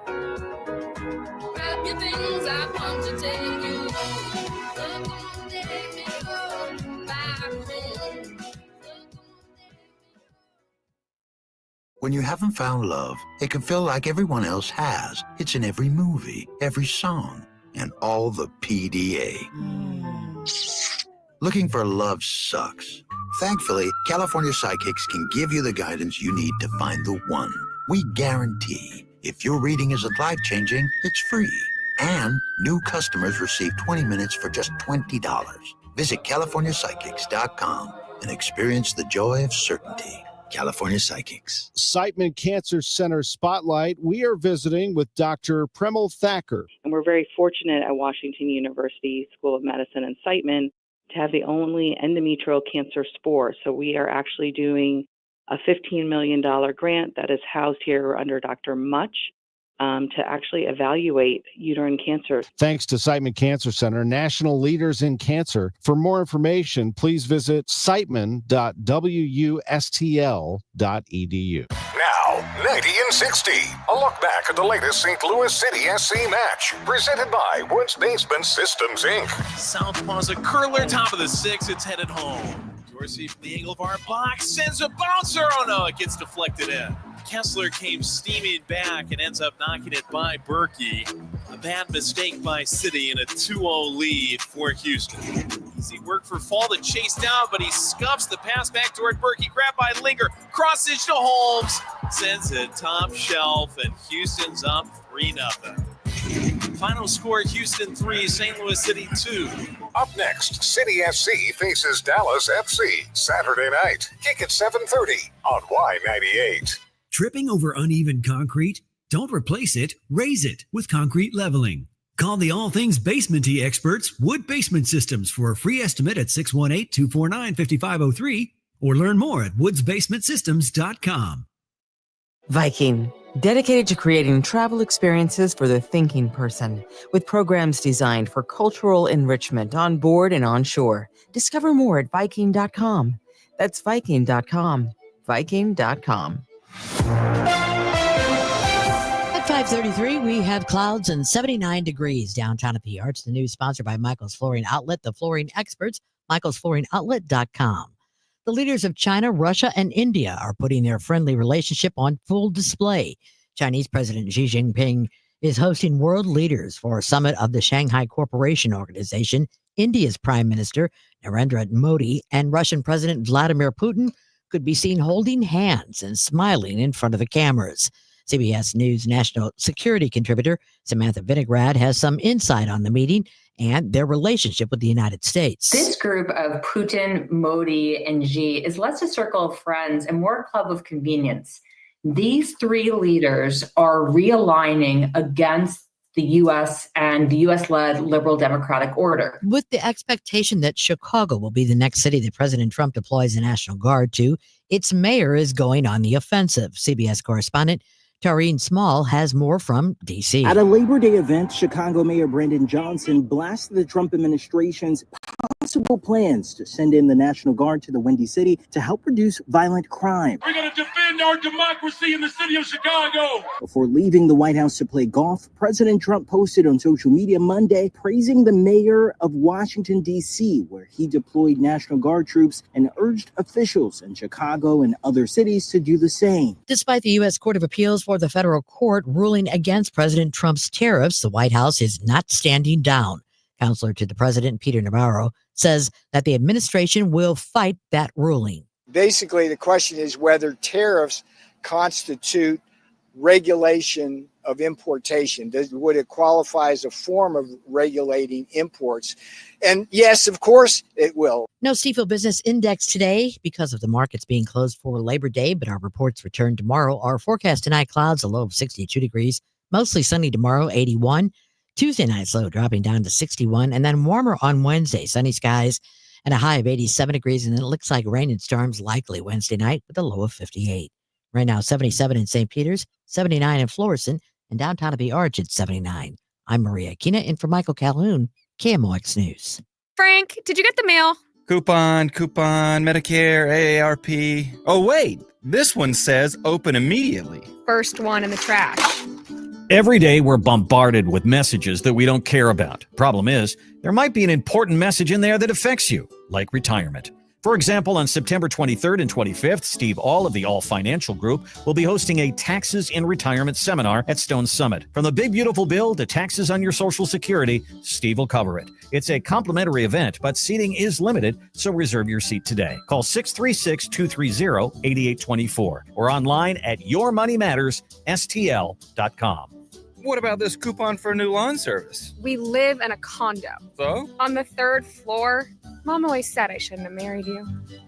When you haven't found love, it can feel like everyone else has. It's in every movie, every song, and all the PDA. Looking for love sucks. Thankfully, California Psychics can give you the guidance you need to find the one. We guarantee if your reading isn't life-changing, it's free. And new customers receive 20 minutes for just $20. Visit CaliforniaPsychics.com and experience the joy of certainty. California Psychics. Siteman Cancer Center Spotlight. We are visiting with Dr. Premal Thacker. And we're very fortunate at Washington University School of Medicine and Siteman to have the only endometrial cancer spore. So we are actually doing a $15 million grant that is housed here under Dr. Much to actually evaluate uterine cancer. Thanks to Siteman Cancer Center, national leaders in cancer. For more information, please visit siteman.wustl.edu. Now, 90 and 60. A look back at the latest St. Louis City SC match. Presented by Woods Basement Systems, Inc. Southpaw's a curler, top of the six. It's headed home. Dorsey from the angle of our box sends a bouncer. Oh no, it gets deflected in. Kessler came steaming back and ends up knocking it by Berkey. A bad mistake by City and a 2-0 lead for Houston. Easy work for Fall to chase down, but he scuffs the pass back toward Berkey. Grabbed by Linger. Cross-stitch to Holmes. Sends it top shelf, and Houston's up 3-0. Final score, Houston 3, St. Louis City 2. Up next, City SC faces Dallas FC. Saturday night. Kick at 7:30 on Y98. Tripping over uneven concrete? Don't replace it, raise it with concrete leveling. Call the all things basement-y experts, Wood Basement Systems, for a free estimate at 618-249-5503 or learn more at woodsbasementsystems.com. Viking, dedicated to creating travel experiences for the thinking person, with programs designed for cultural enrichment on board and on shore. Discover more at Viking.com. That's Viking.com. Viking.com. At 5:33, we have clouds and 79 degrees downtown at the Arch. The news sponsored by Michael's Flooring Outlet, the flooring experts, michaelsflooringoutlet.com. The leaders of China, Russia, and India are putting their friendly relationship on full display. Chinese President Xi Jinping is hosting world leaders for a summit of the Shanghai Cooperation Organization. India's Prime Minister Narendra Modi and Russian President Vladimir Putin could be seen holding hands and smiling in front of the cameras. CBS News national security contributor Samantha Vinograd has some insight on the meeting and their relationship with the United States. This group of Putin, Modi, and Xi is less a circle of friends and more a club of convenience. These three leaders are realigning against the U.S. and the U.S.-led liberal democratic order. With the expectation that Chicago will be the next city that President Trump deploys the National Guard to, its mayor is going on the offensive. CBS correspondent Tareen Small has more from D.C. At a Labor Day event, Chicago Mayor Brandon Johnson blasted the Trump administration's possible plans to send in the National Guard to the Windy City to help reduce violent crime. We're going to defend our democracy in the city of Chicago. Before leaving the White House to play golf, President Trump posted on social media Monday praising the mayor of Washington, D.C., where he deployed National Guard troops and urged officials in Chicago and other cities to do the same. Despite the U.S. Court of Appeals for the federal court ruling against President Trump's tariffs, the White House is not standing down. Counselor to the president, Peter Navarro, says that the administration will fight that ruling. Basically, the question is whether tariffs constitute regulation of importation. Would it qualify as a form of regulating imports? And yes, of course, it will. No Stifel Business Index today because of the markets being closed for Labor Day, but our reports return tomorrow. Our forecast tonight, clouds, a low of 62 degrees, mostly sunny tomorrow, 81. Tuesday night's low dropping down to 61, and then warmer on Wednesday, sunny skies and a high of 87 degrees, and then it looks like rain and storms likely Wednesday night with a low of 58. Right now, 77 in St. Peters, 79 in Florissant, and downtown at the Arch at 79. I'm Maria Aquina, in for Michael Calhoun, KMOX News. Frank, did you get the mail? Coupon, Medicare, AARP. Oh, wait, this one says open immediately. First one in the trash. Every day we're bombarded with messages that we don't care about. Problem is, there might be an important message in there that affects you, like retirement. For example, on September 23rd and 25th, Steve All of the All Financial Group will be hosting a Taxes in Retirement seminar at Stone Summit. From the big beautiful bill to taxes on your Social Security, Steve will cover it. It's a complimentary event, but seating is limited, so reserve your seat today. Call 636-230-8824 or online at yourmoneymattersstl.com. What about this coupon for a new lawn service? We live in a condo. So? On the 3rd floor. Mom always said I shouldn't have married you.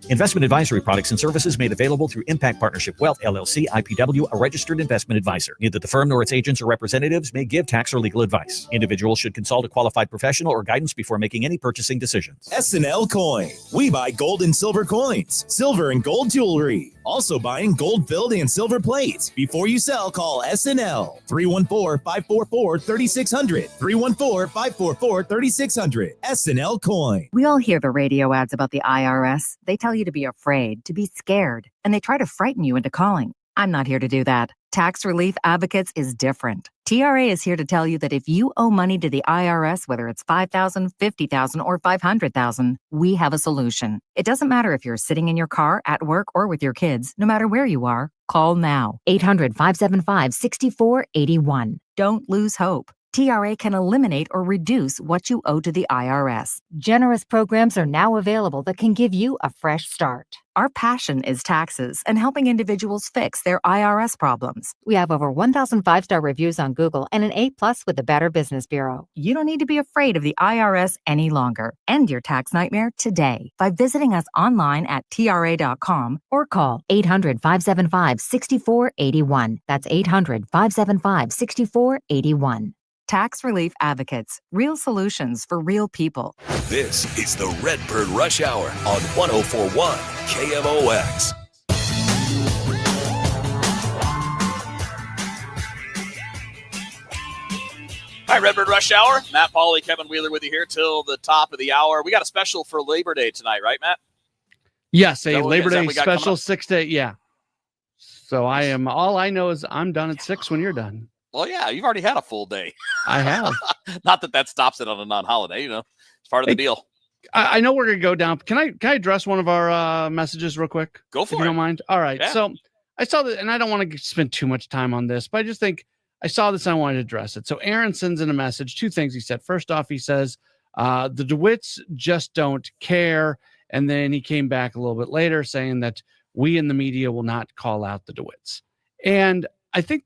Investment advisory products and services made available through Impact Partnership Wealth, LLC, IPW, a registered investment advisor. Neither the firm nor its agents or representatives may give tax or legal advice. Individuals should consult a qualified professional or guidance before making any purchasing decisions. SNL Coin. We buy gold and silver coins, silver and gold jewelry. Also buying gold-filled and silver plates. Before you sell, call SNL. 314-544-3600. 314-544-3600. SNL Coin. We all hear the radio ads about the IRS. They tell you to be afraid, to be scared, and they try to frighten you into calling. I'm not here to do that. Tax Relief Advocates is different. TRA is here to tell you that if you owe money to the IRS, whether it's $5,000, $50,000, or $500,000, we have a solution. It doesn't matter if you're sitting in your car, at work, or with your kids. No matter where you are, call now. 800-575-6481. Don't lose hope. TRA can eliminate or reduce what you owe to the IRS. Generous programs are now available that can give you a fresh start. Our passion is taxes and helping individuals fix their IRS problems. We have over 1,000 5-star reviews on Google and an A+ with the Better Business Bureau. You don't need to be afraid of the IRS any longer. End your tax nightmare today by visiting us online at TRA.com or call 800-575-6481. That's 800-575-6481. Tax Relief Advocates. Real solutions for real people. This is the Redbird Rush Hour on 104.1 KMOX. All right, Redbird Rush Hour. Matt Pauley, Kevin Wheeler with you here till the top of the hour. We got a special for Labor Day tonight, right, Matt? Yes, a Labor Day special 6 to 8. Yeah. So all I know is I'm done at 6 when you're done. Well, yeah, you've already had a full day. I have. Not that stops it on a non-holiday, it's part of the deal. I know we're going to go down. Can I address one of our messages real quick? Go for it. If you don't mind. All right. Yeah. So I saw that, and I don't want to spend too much time on this, but I just think I saw this and I wanted to address it. So Aaron sends in a message. 2 things he said. First off, he says, the DeWitts just don't care. And then he came back a little bit later saying that we in the media will not call out the DeWitts. And I think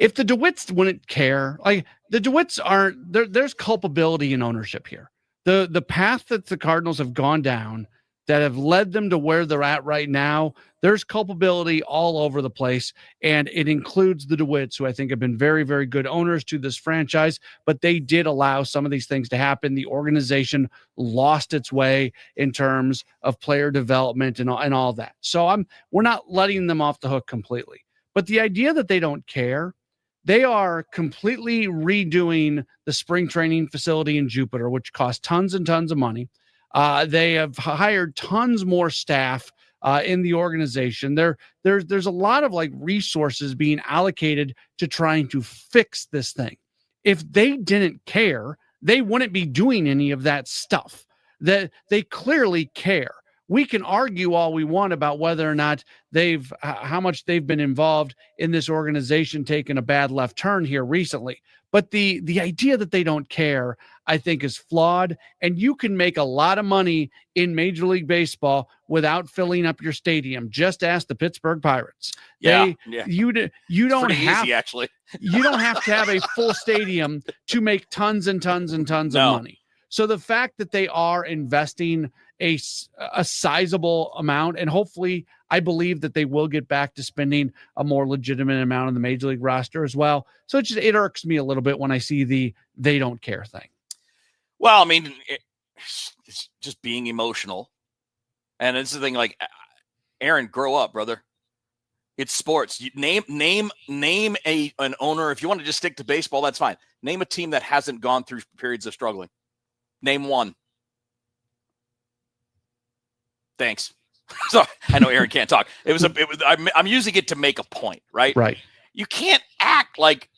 if the DeWitts wouldn't care, like the DeWitts aren't there's culpability in ownership here. The path that the Cardinals have gone down that have led them to where they're at right now, there's culpability all over the place. And it includes the DeWitts, who I think have been very, very good owners to this franchise, but they did allow some of these things to happen. The organization lost its way in terms of player development and all that. So we're not letting them off the hook completely. But the idea that they don't care, they are completely redoing the spring training facility in Jupiter, which cost tons and tons of money. They have hired tons more staff in the organization. There's a lot of resources being allocated to trying to fix this thing. If they didn't care, they wouldn't be doing any of that stuff. That they clearly care. We can argue all we want about whether or not how much they've been involved in this organization taking a bad left turn here recently. But the idea that they don't care, I think, is flawed. And you can make a lot of money in Major League Baseball without filling up your stadium. Just ask the Pittsburgh Pirates. You don't have easy, actually. You don't have to have a full stadium to make tons and tons and tons of money. So the fact that they are investing a sizable amount, and hopefully I believe that they will get back to spending a more legitimate amount on the Major League roster as well. So it irks me a little bit when I see they don't care thing. Well, I mean, it's just being emotional. And it's the thing, Aaron, grow up, brother. It's sports. You name an owner. If you want to just stick to baseball, that's fine. Name a team that hasn't gone through periods of struggling. Name one. Thanks. Sorry, I know Aaron can't talk. I'm using it to make a point, right? Right. You can't act like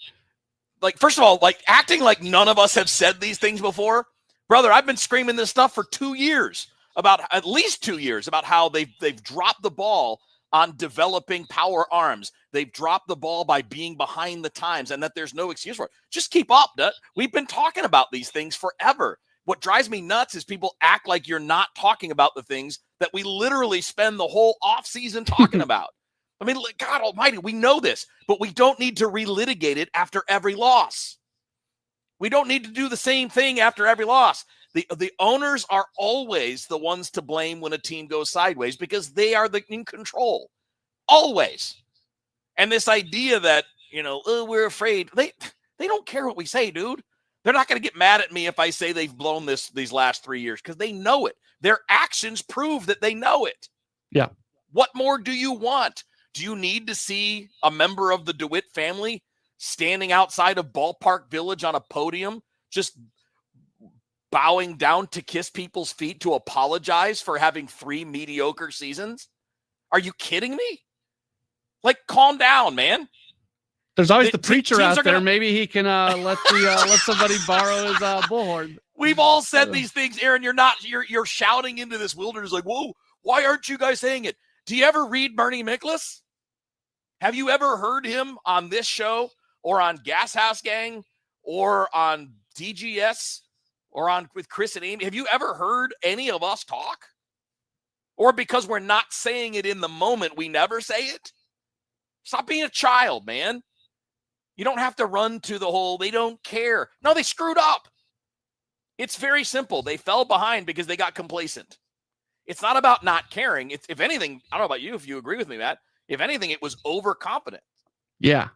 first of all, acting like none of us have said these things before. Brother, I've been screaming this stuff for 2 years about at least 2 years about how they've dropped the ball on developing power arms. They've dropped the ball by being behind the times, and that there's no excuse for it. Just keep up, Dut. We've been talking about these things forever. What drives me nuts is people act like you're not talking about the things that we literally spend the whole offseason talking about. I mean, God almighty, we know this, but we don't need to relitigate it after every loss. We don't need to do the same thing after every loss. The owners are always the ones to blame when a team goes sideways because they are in control. Always. And this idea that, we're afraid. They don't care what we say, dude. They're not going to get mad at me if I say they've blown these last 3 years because they know it. Their actions prove that they know it. Yeah. What more do you want? Do you need to see a member of the DeWitt family standing outside of Ballpark Village on a podium just bowing down to kiss people's feet to apologize for having 3 mediocre seasons? Are you kidding me? Calm down, man. There's always the preacher out there. Gonna... Maybe he can let somebody borrow his bullhorn. We've all said these things, Aaron. You're shouting into this wilderness like, whoa, why aren't you guys saying it? Do you ever read Bernie Miklasz? Have you ever heard him on this show or on Gas House Gang or on DGS or with Chris and Amy? Have you ever heard any of us talk? Or because we're not saying it in the moment, we never say it? Stop being a child, man. You don't have to run to the whole, they don't care. No, they screwed up. It's very simple. They fell behind because they got complacent. It's not about not caring. It's, if anything, I don't know about you, if you agree with me, Matt, if anything, it was overconfident. Yeah.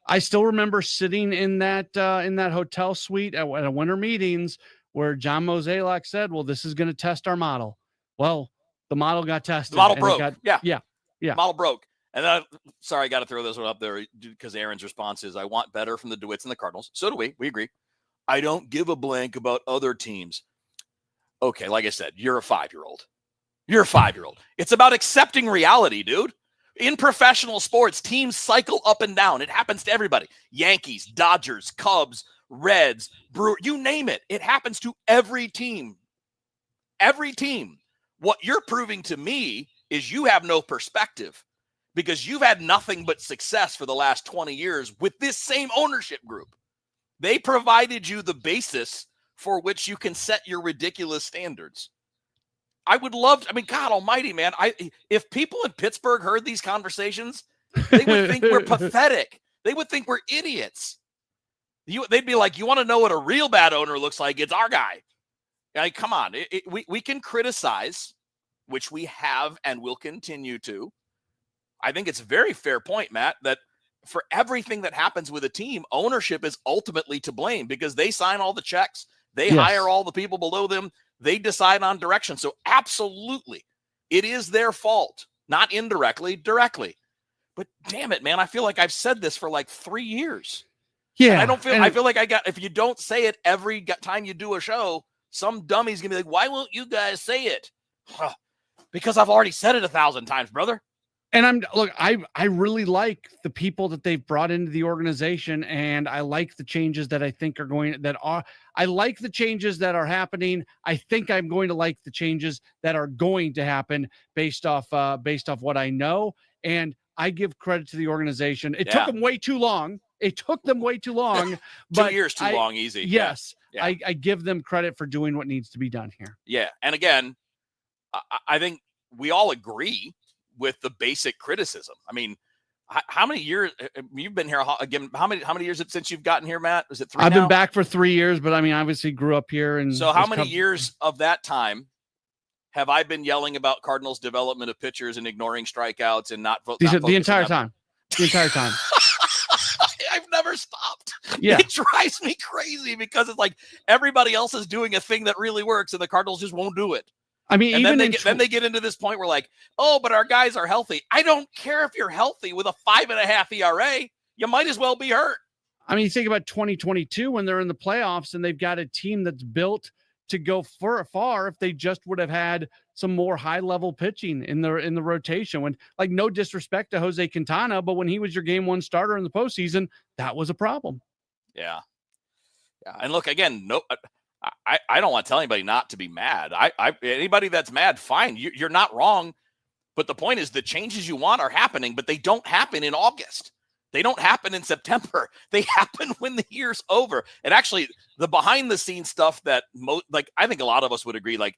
I still remember sitting in that hotel suite at a winter meetings where John Mozeliak said, well, this is going to test our model. Well, the model got tested. The model broke. Yeah. The model broke. And then, sorry, I got to throw this one up there because Aaron's response is, I want better from the DeWitts and the Cardinals. So do we. We agree. I don't give a blank about other teams. Okay, like I said, you're a 5-year-old. You're a 5-year-old. It's about accepting reality, dude. In professional sports, teams cycle up and down. It happens to everybody. Yankees, Dodgers, Cubs, Reds, Brewers, you name it. It happens to every team. Every team. What you're proving to me is you have no perspective because you've had nothing but success for the last 20 years with this same ownership group. They provided you the basis for which you can set your ridiculous standards. I would love to, God almighty, man. If people in Pittsburgh heard these conversations, they would think we're pathetic. They would think we're idiots. They'd be like, you want to know what a real bad owner looks like? It's our guy. Come on. We can criticize, which we have and will continue to. I think it's a very fair point, Matt, that for everything that happens with a team, ownership is ultimately to blame because they sign all the checks. They hire all the people below them. They decide on direction. So absolutely, it is their fault, not indirectly, directly. But damn it, man, I feel like I've said this for like 3 years. Yeah. And I feel like if you don't say it every time you do a show, some dummy's going to be like, why won't you guys say it? Because I've already said it 1,000 times, brother. And I really like the people that they've brought into the organization, and I like the changes that I think I like the changes that are happening. I think I'm going to like the changes that are going to happen based off what I know. And I give credit to the organization. It took them way too long. It took them way too long. 2 years too long, easy. Yes. Yeah. I give them credit for doing what needs to be done here. Yeah. And again, I think we all agree with the basic criticism. How many years you've been here again? How many years since you've gotten here, Matt? Is it 3 I've now? been back for 3 years, but obviously grew up here. And so how many years of that time have I been yelling about Cardinals development of pitchers and ignoring strikeouts and not voting? The entire time. The entire time. I've never stopped. Yeah. It drives me crazy because it's like everybody else is doing a thing that really works and the Cardinals just won't do it. Then they get into this point where like, oh, but our guys are healthy. I don't care if you're healthy with a 5.5 ERA. You might as well be hurt. You think about 2022 when they're in the playoffs and they've got a team that's built to go far if they just would have had some more high-level pitching in the rotation. When, like, no disrespect to Jose Quintana, but when he was your game one starter in the postseason, that was a problem. Yeah. And look, again, I don't want to tell anybody not to be mad. Anybody that's mad, fine. You're not wrong. But the point is the changes you want are happening, but they don't happen in August. They don't happen in September. They happen when the year's over. And actually, the behind-the-scenes stuff that, I think a lot of us would agree, like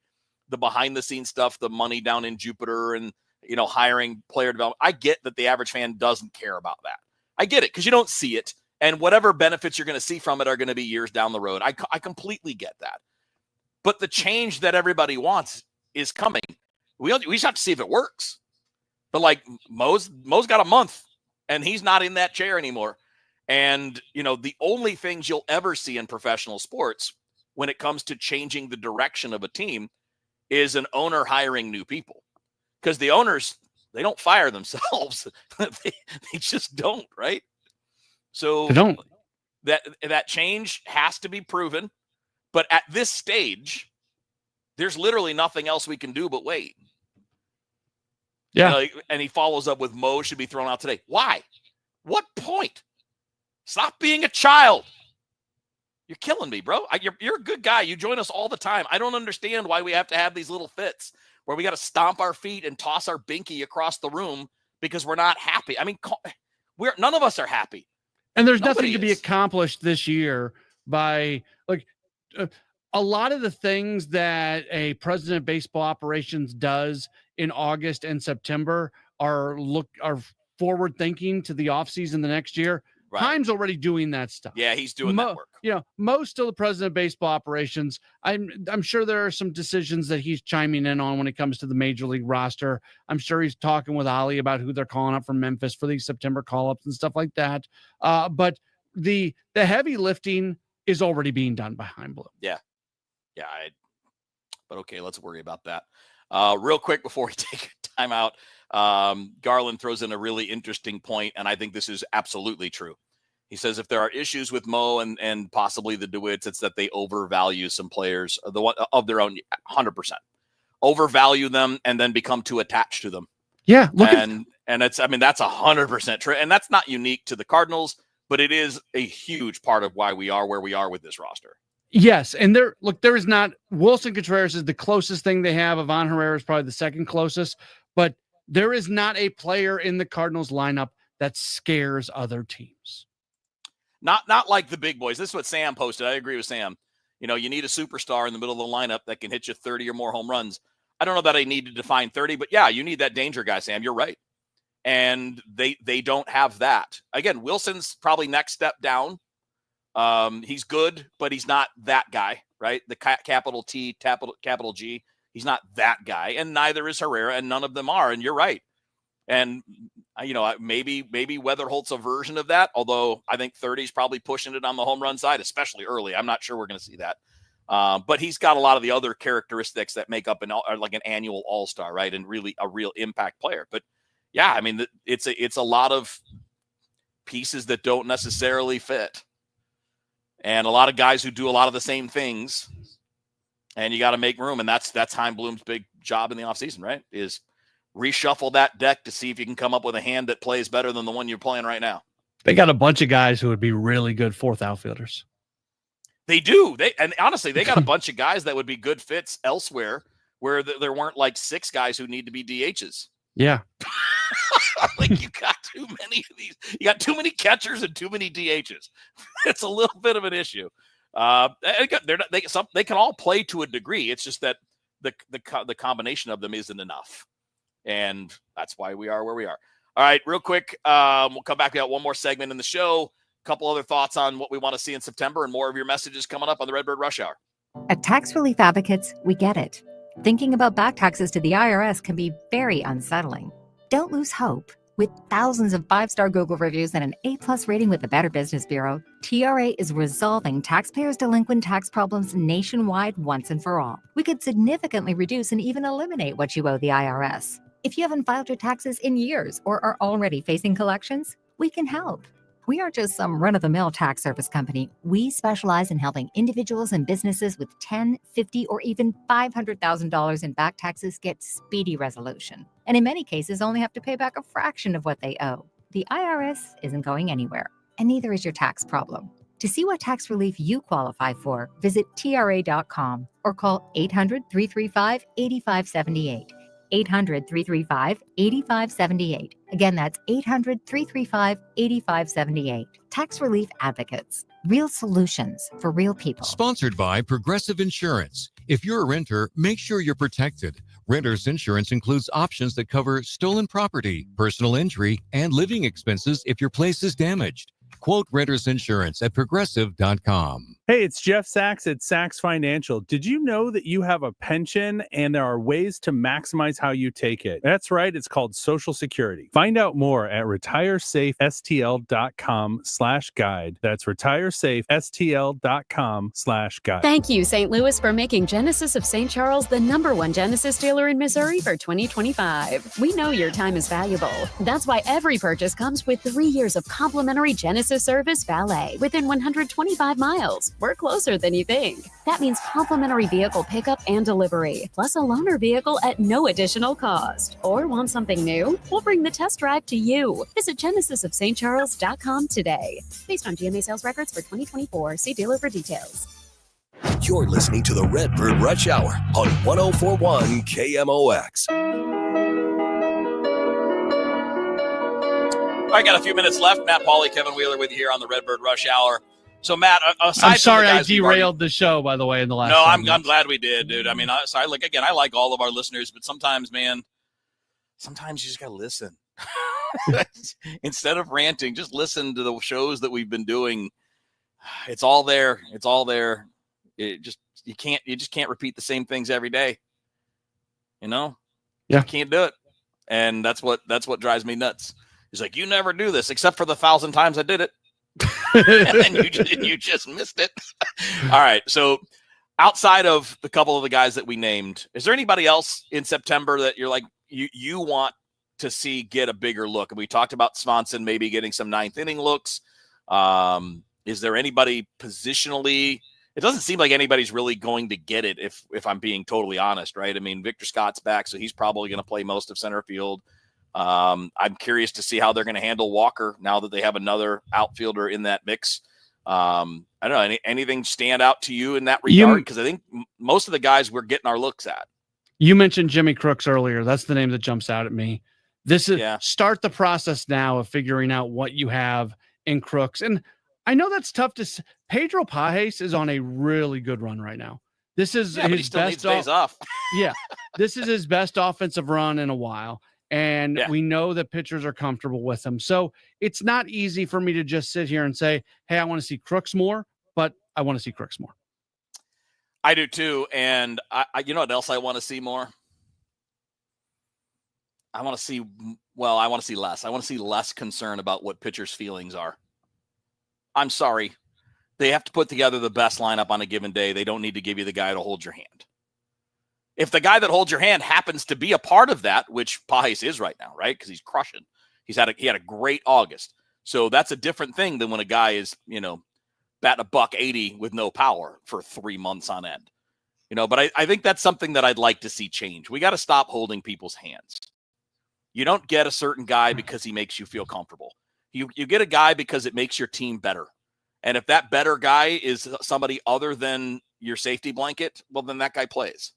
the behind-the-scenes stuff, the money down in Jupiter and, hiring player development. I get that the average fan doesn't care about that. I get it because you don't see it. And whatever benefits you're going to see from it are going to be years down the road. I completely get that. But the change that everybody wants is coming. We just have to see if it works. But like Mo's got a month and he's not in that chair anymore. And, the only things you'll ever see in professional sports when it comes to changing the direction of a team is an owner hiring new people. Because the owners, they don't fire themselves. they just don't, right? So They don't. That change has to be proven. But at this stage, there's literally nothing else we can do but wait. Yeah. And he follows up with Mo should be thrown out today. Why? What point? Stop being a child. You're killing me, bro. You're a good guy. You join us all the time. I don't understand why we have to have these little fits where we got to stomp our feet and toss our binky across the room because we're not happy. I mean, none of us are happy. And there's Nobody nothing to be accomplished this year by a lot of the things that a president of baseball operations does in August and September are forward thinking to the offseason the next year. Right. Time's already doing that stuff. Yeah, he's doing that work. Mo's still the president of baseball operations. I'm sure there are some decisions that he's chiming in on when it comes to the major league roster. I'm sure he's talking with Ali about who they're calling up from Memphis for these September call-ups and stuff like that. But the heavy lifting is already being done behind Blue. Yeah. But okay, let's worry about that. Real quick before we take a time out, Garland throws in a really interesting point, and I think this is absolutely true. He says if there are issues with Mo and possibly the DeWitts, it's that they overvalue some players of their own 100%. Overvalue them and then become too attached to them. Yeah, and that's 100% true. And that's not unique to the Cardinals, but it is a huge part of why we are where we are with this roster. Yes, and there is not Wilson Contreras is the closest thing they have. Ivan Herrera is probably the second closest, but there is not a player in the Cardinals lineup that scares other teams. Not like the big boys. This is what Sam posted. I agree with Sam. You need a superstar in the middle of the lineup that can hit you 30 or more home runs. I don't know that I need to define 30, but yeah, you need that danger guy, Sam. You're right. And they don't have that. Again, Wilson's probably next step down. He's good, but he's not that guy, right? The capital T, capital G. He's not that guy, and neither is Herrera, and none of them are. And you're right. And maybe Weatherholt's a version of that. Although I think 30 is probably pushing it on the home run side, especially early. I'm not sure we're going to see that. But he's got a lot of the other characteristics that make up an annual all-star, right? And really a real impact player. But yeah, I mean, it's a lot of pieces that don't necessarily fit. And a lot of guys who do a lot of the same things, and you got to make room. And that's Chaim Bloom's big job in the offseason, right? Is reshuffle that deck to see if you can come up with a hand that plays better than the one you're playing right now. They got a bunch of guys who would be really good fourth outfielders. They do. And honestly, they got a bunch of guys that would be good fits elsewhere where there weren't like 6 guys who need to be DHs. Yeah. Like you got too many of these. You got too many catchers and too many DHs. It's a little bit of an issue. They can all play to a degree. It's just that the combination of them isn't enough. And that's why we are where we are. All right, real quick. We'll come back. We got one more segment in the show. A couple other thoughts on what we want to see in September and more of your messages coming up on the Redbird Rush Hour. At Tax Relief Advocates, we get it. Thinking about back taxes to the IRS can be very unsettling. Don't lose hope. With thousands of 5-star Google reviews and an A+ rating with the Better Business Bureau, TRA is resolving taxpayers' delinquent tax problems nationwide once and for all. We could significantly reduce and even eliminate what you owe the IRS. If you haven't filed your taxes in years or are already facing collections, we can help. We aren't just some run-of-the-mill tax service company. We specialize in helping individuals and businesses with $10,000, $50,000, or even $500,000 in back taxes get speedy resolution. And in many cases, only have to pay back a fraction of what they owe. The IRS isn't going anywhere, and neither is your tax problem. To see what tax relief you qualify for, visit TRA.com or call 800-335-8578. 800-335-8578. Again, that's 800-335-8578. Tax Relief Advocates. Real solutions for real people. Sponsored by Progressive Insurance. If you're a renter, make sure you're protected. Renter's insurance includes options that cover stolen property, personal injury, and living expenses if your place is damaged. Quote Renter's Insurance at progressive.com. Hey, it's Jeff Sachs at Sachs Financial. Did you know that you have a pension and there are ways to maximize how you take it? That's right. It's called Social Security. Find out more at retiresafestl.com/guide. That's retiresafestl.com/guide. Thank you, St. Louis, for making Genesis of St. Charles the #1 Genesis dealer in Missouri for 2025. We know your time is valuable. That's why every purchase comes with 3 years of complimentary Genesis service valet within 125 miles. We're closer than you think. That means complimentary vehicle pickup and delivery, plus a loaner vehicle at no additional cost. Or want something new? We'll bring the test drive to you. Visit genesisofstcharles.com today. Based on GMA sales records for 2024. See dealer for details. You're listening to the Redbird Rush Hour on 104.1 KMOX. I got a few minutes left. Matt Pauley, Kevin Wheeler with you here on the Redbird Rush Hour. So, Matt, aside I'm sorry from the I derailed the show, by the way, in the last. No, I'm glad we did, dude. I mean, I like all of our listeners, but sometimes, man, sometimes you just got to listen. Instead of ranting, just listen to the shows that we've been doing. It's all there. It's all there. You just can't repeat the same things every day. You know? Yeah. You can't do it. And that's what drives me nuts. He's like, you never do this except for the 1,000 times I did it. And you just missed it. All right. So outside of the couple of the guys that we named, is there anybody else in September that you're like, you want to see get a bigger look? And we talked about Swanson maybe getting some ninth inning looks. Is there anybody positionally? It doesn't seem like anybody's really going to get it if I'm being totally honest, right? I mean, Victor Scott's back, so he's probably going to play most of center field. I'm curious to see how they're going to handle Walker now that they have another outfielder in that mix. I don't know. Anything stand out to you in that regard? Because I think most of the guys we're getting our looks at. You mentioned Jimmy Crooks earlier. That's the name that jumps out at me. This is start the process now of figuring out what you have in Crooks. And I know that's tough to – Pedro Pajes is on a really good run right now. This is his best days off. Yeah. This is his best offensive run in a while. And we know that pitchers are comfortable with him. So it's not easy for me to just sit here and say, hey, I want to see Crooks more, but I want to see Crooks more. I do too. And I you know what else I want to see more? I want to see less. I want to see less concern about what pitchers' feelings are. I'm sorry. They have to put together the best lineup on a given day. They don't need to give you the guy to hold your hand. If the guy that holds your hand happens to be a part of that, which Pajes is right now, right? Because he's crushing. He had a great August. So that's a different thing than when a guy is, batting $180 with no power for 3 months on end. But I think that's something that I'd like to see change. We got to stop holding people's hands. You don't get a certain guy because he makes you feel comfortable. You get a guy because it makes your team better. And if that better guy is somebody other than your safety blanket, well, then that guy plays.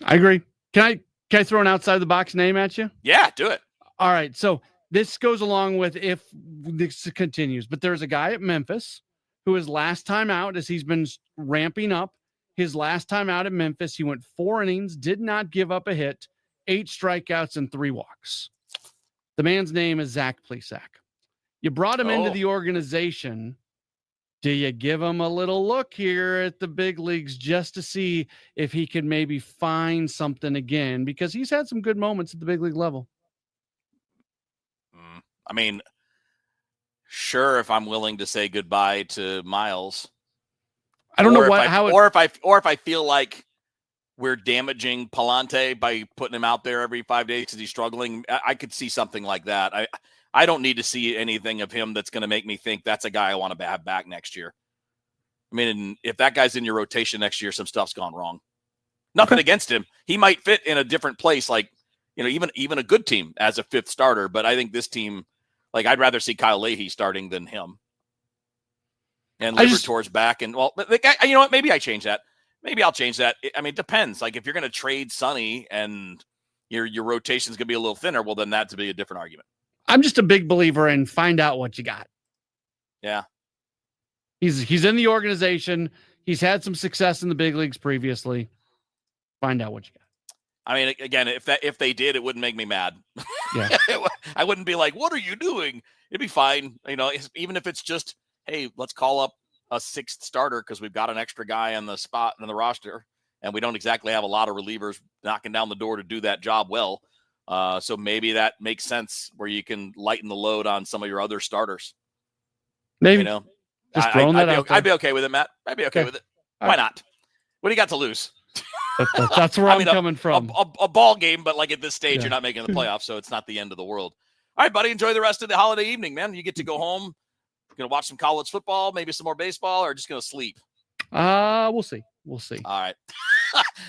I agree. Can I throw an outside the box name at you? Yeah, do it. All right. So this goes along with if this continues, but there's a guy at Memphis who his last time out, as he's been ramping up, his last time out at Memphis, he went 4 innings, did not give up a hit, 8 strikeouts and 3 walks. The man's name is Zach Plesac. You brought him into the organization. Do you give him a little look here at the big leagues just to see if he can maybe find something again? Because he's had some good moments at the big league level. I mean, sure, if I'm willing to say goodbye to Miles. I don't know or if I feel like we're damaging Palante by putting him out there every 5 days because he's struggling. I could see something like that. I don't need to see anything of him that's going to make me think that's a guy I want to have back next year. I mean, if that guy's in your rotation next year, some stuff's gone wrong. Nothing against him. He might fit in a different place, like, even a good team as a 5th starter. But I think this team, like, I'd rather see Kyle Leahy starting than him. And Libertor's back. And, well, you know what? Maybe I change that. Maybe I'll change that. I mean, it depends. Like, if you're going to trade Sonny and your rotation's going to be a little thinner, well, then that's to be a different argument. I'm just a big believer in find out what you got. Yeah. He's in the organization. He's had some success in the big leagues previously. Find out what you got. I mean, again, if they did, it wouldn't make me mad. Yeah. I wouldn't be like, what are you doing? It'd be fine. You know, even if it's just, hey, let's call up a sixth starter because we've got an extra guy on the spot in the roster, and we don't exactly have a lot of relievers knocking down the door to do that job well. So maybe that makes sense where you can lighten the load on some of your other starters. Maybe. You know, just throwing that out there. I'd be okay with it, Matt. I'd be okay with it. Why not? What do you got to lose? That's where I'm coming from. A ball game, but like at this stage, you're not making the playoffs, so it's not the end of the world. All right, buddy, enjoy the rest of the holiday evening, man. You get to go home. You're going to watch some college football, maybe some more baseball, or just going to sleep? We'll see. We'll see. All right.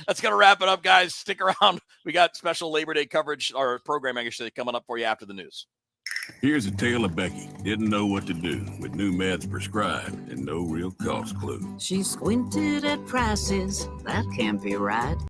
That's going to wrap it up, guys. Stick around. We got special Labor Day coverage or programming actually coming up for you after the news. Here's a tale of Becky. Didn't know what to do with new meds prescribed and no real cost clue. She squinted at prices. That can't be right.